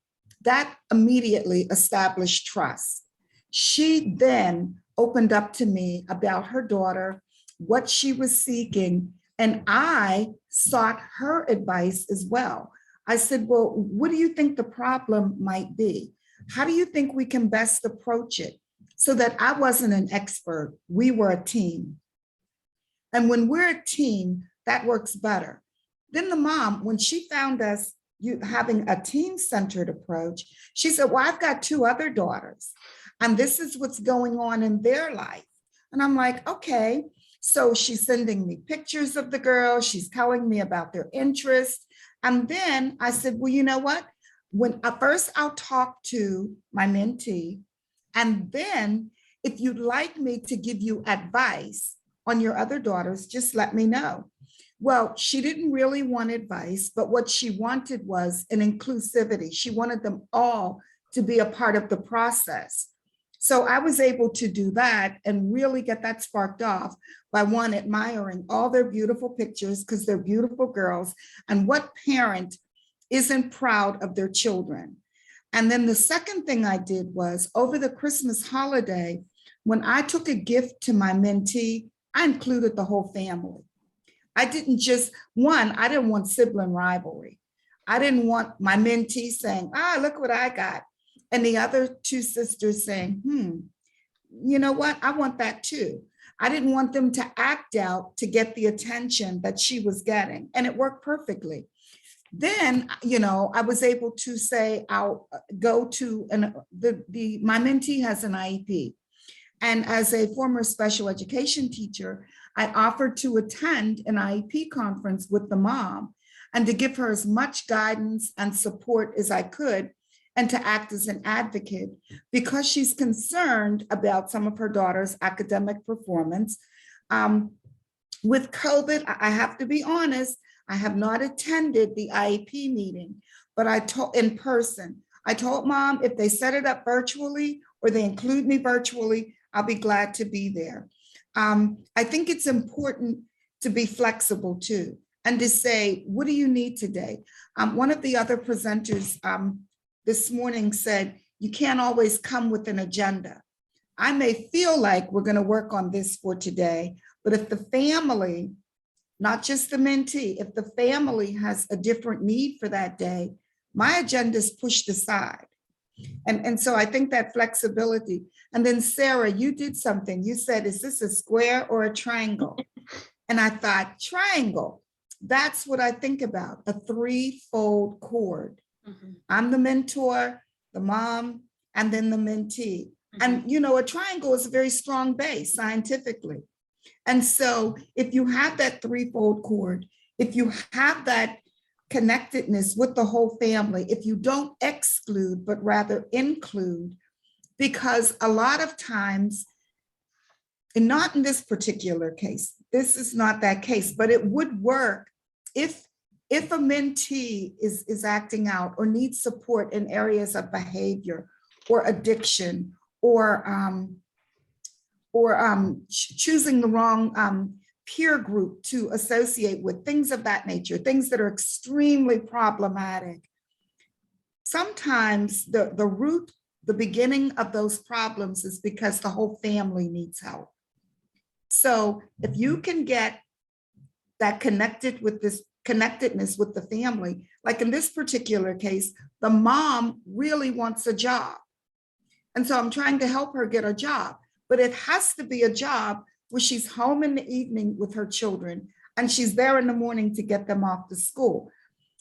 that immediately established trust. She then opened up to me about her daughter, what she was seeking, and I sought her advice as well. I said, well, what do you think the problem might be? How do you think we can best approach it? So that I wasn't an expert, we were a team. And when we're a team, that works better. Then the mom, when she found us having a team-centered approach, she said, well, I've got 2 other daughters, and this is what's going on in their life. And I'm like, okay. So she's sending me pictures of the girls. She's telling me about their interests. And then I said, well, you know what? When first I'll talk to my mentee, and then if you'd like me to give you advice on your other daughters, just let me know. Well, she didn't really want advice, but what she wanted was an inclusivity. She wanted them all to be a part of the process. So I was able to do that and really get that sparked off by one, admiring all their beautiful pictures because they're beautiful girls. And what parent isn't proud of their children? And then the second thing I did was over the Christmas holiday, when I took a gift to my mentee, I included the whole family. I didn't just, I didn't want sibling rivalry. I didn't want my mentee saying, look what I got. And the other 2 sisters saying, you know what? I want that too. I didn't want them to act out to get the attention that she was getting. And it worked perfectly. Then, I was able to say, I'll go to, my mentee has an IEP. And as a former special education teacher, I offered to attend an IEP conference with the mom and to give her as much guidance and support as I could, and to act as an advocate because she's concerned about some of her daughter's academic performance. With COVID, I have to be honest, I have not attended the IEP meeting, but I told in person. I told mom if they set it up virtually or they include me virtually, I'll be glad to be there. I think it's important to be flexible too, and to say, what do you need today? One of the other presenters this morning said, you can't always come with an agenda. I may feel like we're going to work on this for today, but if the family, not just the mentee, if the family has a different need for that day, my agenda is pushed aside. And so I think that flexibility. And then Sarah, you did something. You said, is this a square or a triangle? And I thought, triangle. That's what I think about, a 3-fold cord. Mm-hmm. I'm the mentor, the mom, and then the mentee. Mm-hmm. And a triangle is a very strong base scientifically. And so if you have that 3-fold cord, if you have that connectedness with the whole family, if you don't exclude, but rather include, because a lot of times, and not in this particular case, this is not that case, but it would work if a mentee is acting out or needs support in areas of behavior or addiction or choosing the wrong peer group to associate with, things of that nature, things that are extremely problematic. Sometimes the root, the beginning of those problems is because the whole family needs help. So if you can get that connectedness with the family, like in this particular case, the mom really wants a job. And so I'm trying to help her get a job, but it has to be a job where she's home in the evening with her children and she's there in the morning to get them off to school.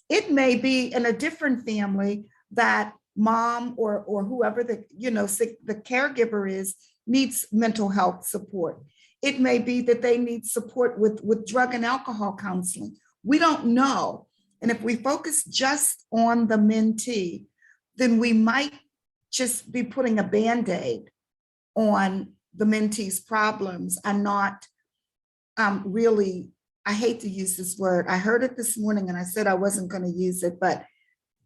It may be in a different family that mom or whoever the caregiver is needs mental health support. It may be that they need support with drug and alcohol counseling. We don't know. And if we focus just on the mentee, then we might just be putting a Band-Aid on the mentee's problems and not really, I hate to use this word. I heard it this morning and I said I wasn't going to use it, but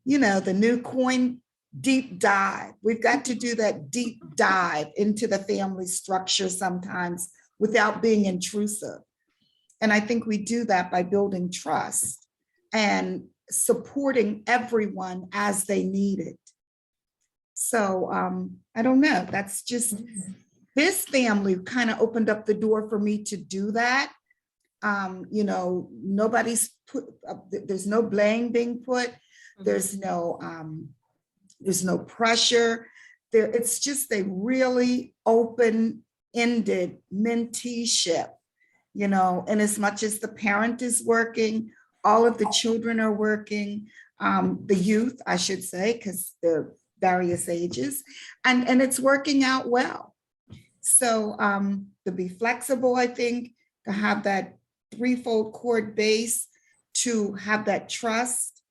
the new coin, deep dive. We've got to do that deep dive into the family structure sometimes without being intrusive. And I think we do that by building trust and supporting everyone as they need it. So I don't know, that's just, this family kind of opened up the door for me to do that. You know, nobody's put, there's no blame being put, there's no pressure. There, it's just a really open-ended menteeship, you know, and as much as the parent is working, all of the children are working, the youth, I should say, because they're various ages, and it's working out well. So to be flexible, I think, to have that threefold core base, to have that trust,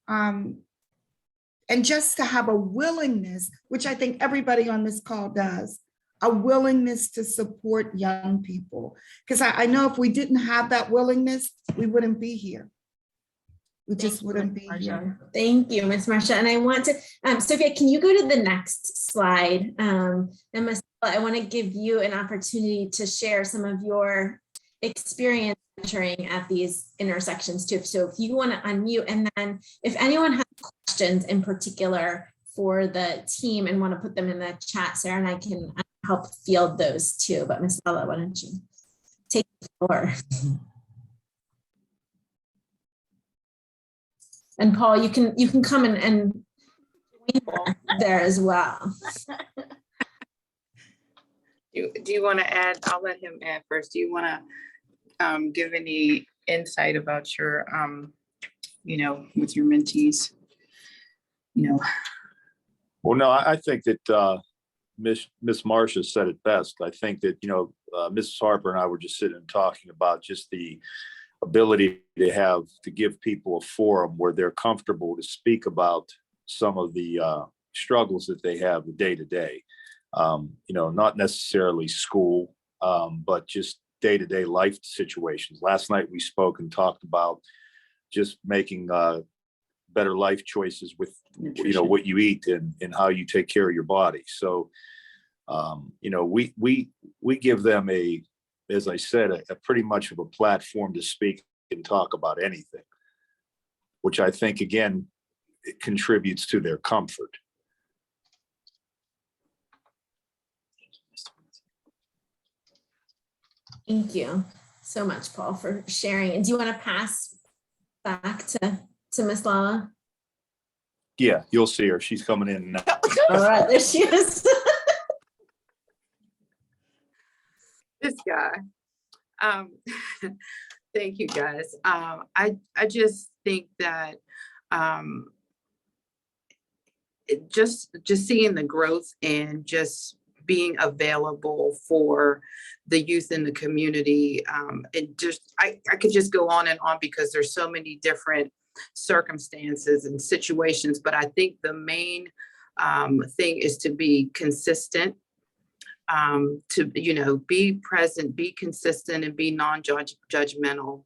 and just to have a willingness, which I think everybody on this call does, a willingness to support young people. Because I know if we didn't have that willingness, we wouldn't be here. We just wouldn't be here. Thank you, Ms. Marsha. And I want to, Sophia, can you go to the next slide? And Ms. I want to give you an opportunity to share some of your experience mentoring at these intersections too. So if you want to unmute, and then if anyone has questions in particular for the team and want to put them in the chat, Sarah and I can help field those too. But Ms. Lala, why don't you take the floor? And Paul, you can come and there as well. Do you want to add? I'll let him add first. Do you want to give any insight about your, you know, with your mentees? You know. Well, no, I think that Miss Marsha said it best. I think that, you know, Mrs. Harper and I were just sitting and talking about just the ability to have to give people a forum where they're comfortable to speak about some of the struggles that they have day to day. You know, not necessarily school, but just day-to-day life situations. Last night we spoke and talked about just making better life choices with nutrition, you know, what you eat and how you take care of your body. So, you know, we give them a, as I said, a pretty much of a platform to speak and talk about anything, which I think, again, it contributes to their comfort. Thank you so much, Paul, for sharing. And do you want to pass back to Ms. Lala? Yeah, you'll see her. She's coming in now. All right, there she is. This guy. Thank you, guys. I just think that just seeing the growth and just being available for the youth in the community, and just I could just go on and on because there's so many different circumstances and situations, but I think the main thing is to be consistent, to, you know, be present, be consistent, and be non-judgmental,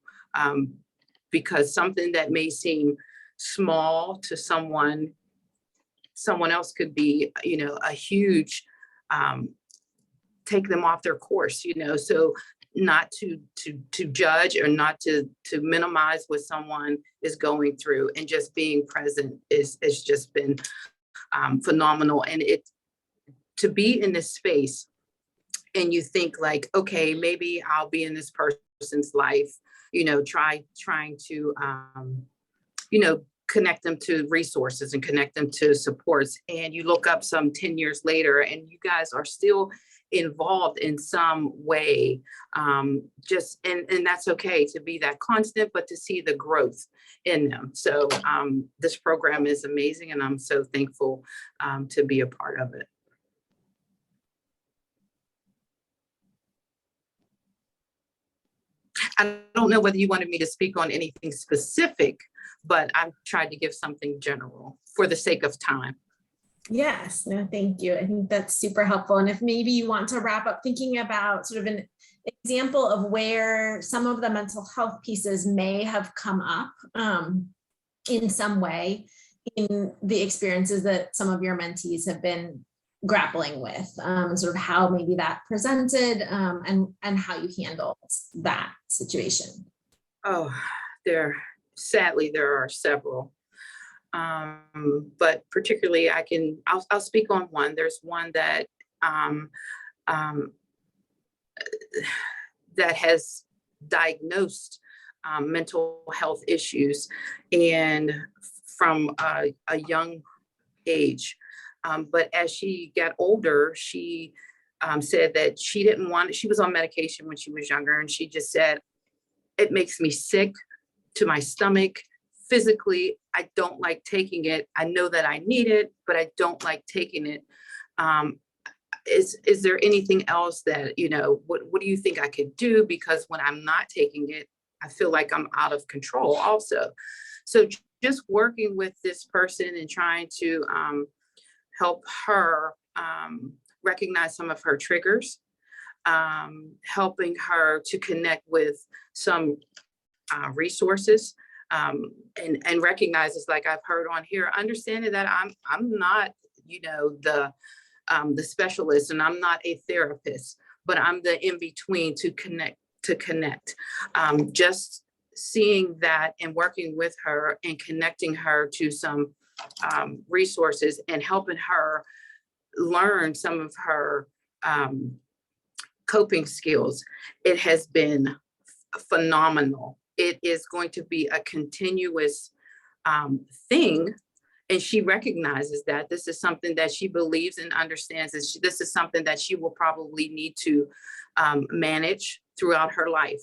because something that may seem small to someone else could be, you know, a huge, take them off their course, you know. So not to judge or not to minimize what someone is going through, and just being present is just been phenomenal. And it, to be in this space and you think like, okay, maybe I'll be in this person's life, you know, trying to, you know, connect them to resources and connect them to supports. And you look up some 10 years later and you guys are still involved in some way, just, and that's okay to be that constant, but to see the growth in them. So this program is amazing, and I'm so thankful to be a part of it. I don't know whether you wanted me to speak on anything specific, but I've tried to give something general for the sake of time. Yes, no, thank you. I think that's super helpful. And if maybe you want to wrap up thinking about sort of an example of where some of the mental health pieces may have come up in some way in the experiences that some of your mentees have been grappling with, sort of how maybe that presented, and how you handled that situation. Oh, sadly, there are several. But particularly I'll speak on one. There's one that that has diagnosed mental health issues and from a young age. But as she got older, she said that she was on medication when she was younger, and she just said, it makes me sick to my stomach. Physically, I don't like taking it. I know that I need it, but I don't like taking it. Is there anything else that, what do you think I could do? Because when I'm not taking it, I feel like I'm out of control also. So just working with this person and trying to help her recognize some of her triggers, helping her to connect with some resources, and recognizes, like I've heard on here, understanding that I'm not, the specialist, and I'm not a therapist, but I'm the in-between to connect. Just seeing that and working with her and connecting her to some resources and helping her learn some of her coping skills, it has been phenomenal. It is going to be a continuous thing. And she recognizes that this is something that she believes and understands. This is something that she will probably need to manage throughout her life.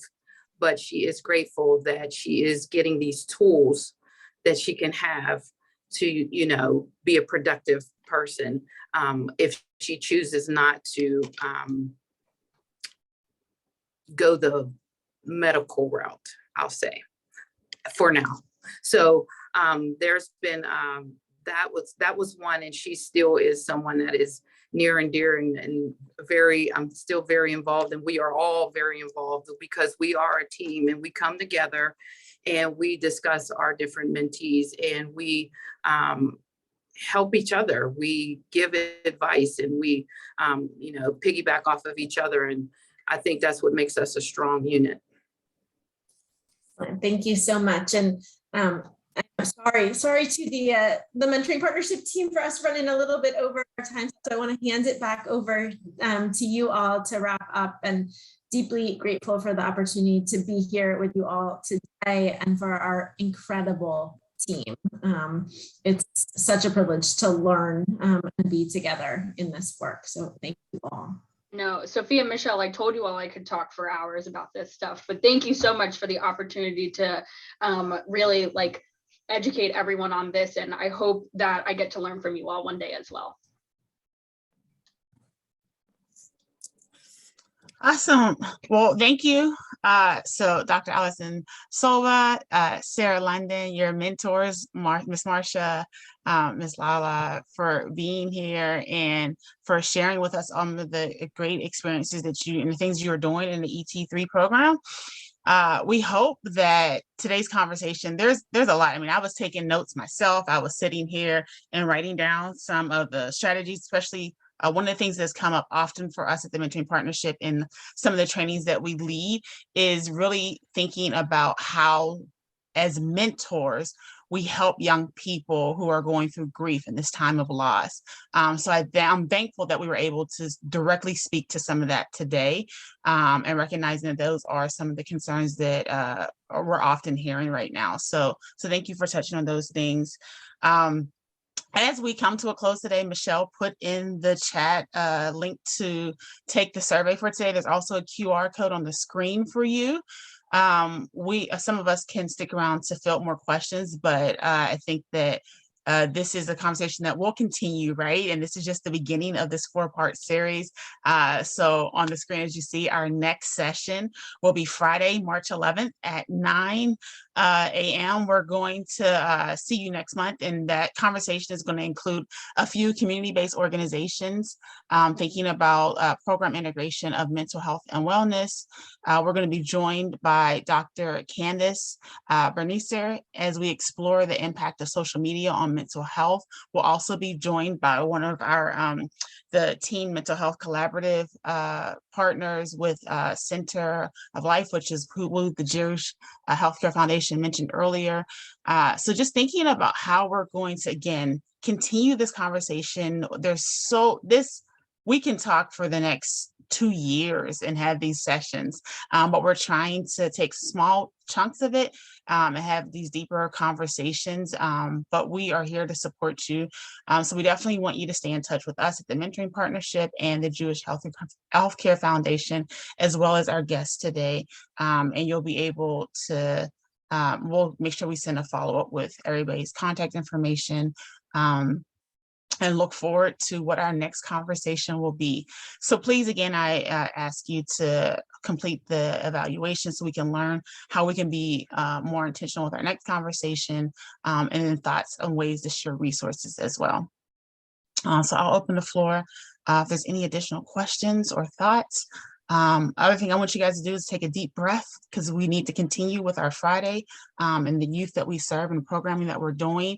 But she is grateful that she is getting these tools that she can have to, be a productive person if she chooses not to go the medical route, I'll say, for now. So there's been that was one, and she still is someone that is near and dear and I'm still very involved, and we are all very involved because we are a team and we come together and we discuss our different mentees and we help each other. We give advice and we piggyback off of each other, and I think that's what makes us a strong unit. Thank you so much. And I'm sorry to the mentoring partnership team for us running a little bit over our time. So I want to hand it back over to you all to wrap up, and deeply grateful for the opportunity to be here with you all today and for our incredible team. It's such a privilege to learn and be together in this work. So thank you all. No, Sophia, Michelle, I told you all I could talk for hours about this stuff, but thank you so much for the opportunity to really educate everyone on this. And I hope that I get to learn from you all one day as well. Awesome. Well, thank you. So Dr. Alison Silva, Sarah London, your mentors, Miss Marcia, Miss Lala, for being here and for sharing with us all of the great experiences that you and the things you are doing in the ET3 program. We hope that today's conversation, there's a lot. I mean, I was taking notes myself. I was sitting here and writing down some of the strategies, especially one of the things that's come up often for us at the Mentoring Partnership in some of the trainings that we lead is really thinking about how, as mentors, we help young people who are going through grief in this time of loss. So I'm thankful that we were able to directly speak to some of that today, and recognizing that those are some of the concerns that we're often hearing right now. So thank you for touching on those things. As we come to a close today, Michelle put in the chat a link to take the survey for today. There's also a QR code on the screen for you. Some of us can stick around to fill out more questions, but I think that this is a conversation that will continue, right? And this is just the beginning of this 4-part series. So on the screen, as you see, our next session will be Friday, March 11th at 9 a.m. We're going to see you next month, and that conversation is going to include a few community-based organizations thinking about program integration of mental health and wellness. We're going to be joined by Dr. Candace Bernicer as we explore the impact of social media on mental health. We'll also be joined by one of our the Teen Mental Health Collaborative partners with Center of Life, which is who the Jewish Healthcare Foundation mentioned earlier. So just thinking about how we're going to, again, continue this conversation. We can talk for the next 2 years and have these sessions, but we're trying to take small chunks of it and have these deeper conversations, but we are here to support you. So we definitely want you to stay in touch with us at the Mentoring Partnership and the Jewish Healthcare Foundation, as well as our guests today. And you'll be able to, we'll make sure we send a follow-up with everybody's contact information, and look forward to what our next conversation will be. So please, again, I ask you to complete the evaluation so we can learn how we can be more intentional with our next conversation, and then thoughts on ways to share resources as well. So I'll open the floor if there's any additional questions or thoughts. Other thing I want you guys to do is take a deep breath, because we need to continue with our Friday and the youth that we serve and the programming that we're doing.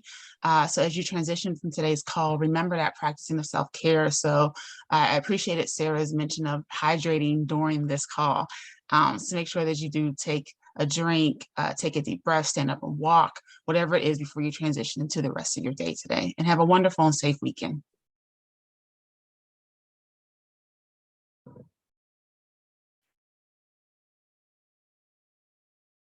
So as you transition from today's call, remember that practicing of self-care. So I appreciated Sarah's mention of hydrating during this call. So make sure that you do take a drink, take a deep breath, stand up and walk, whatever it is before you transition into the rest of your day today. And have a wonderful and safe weekend.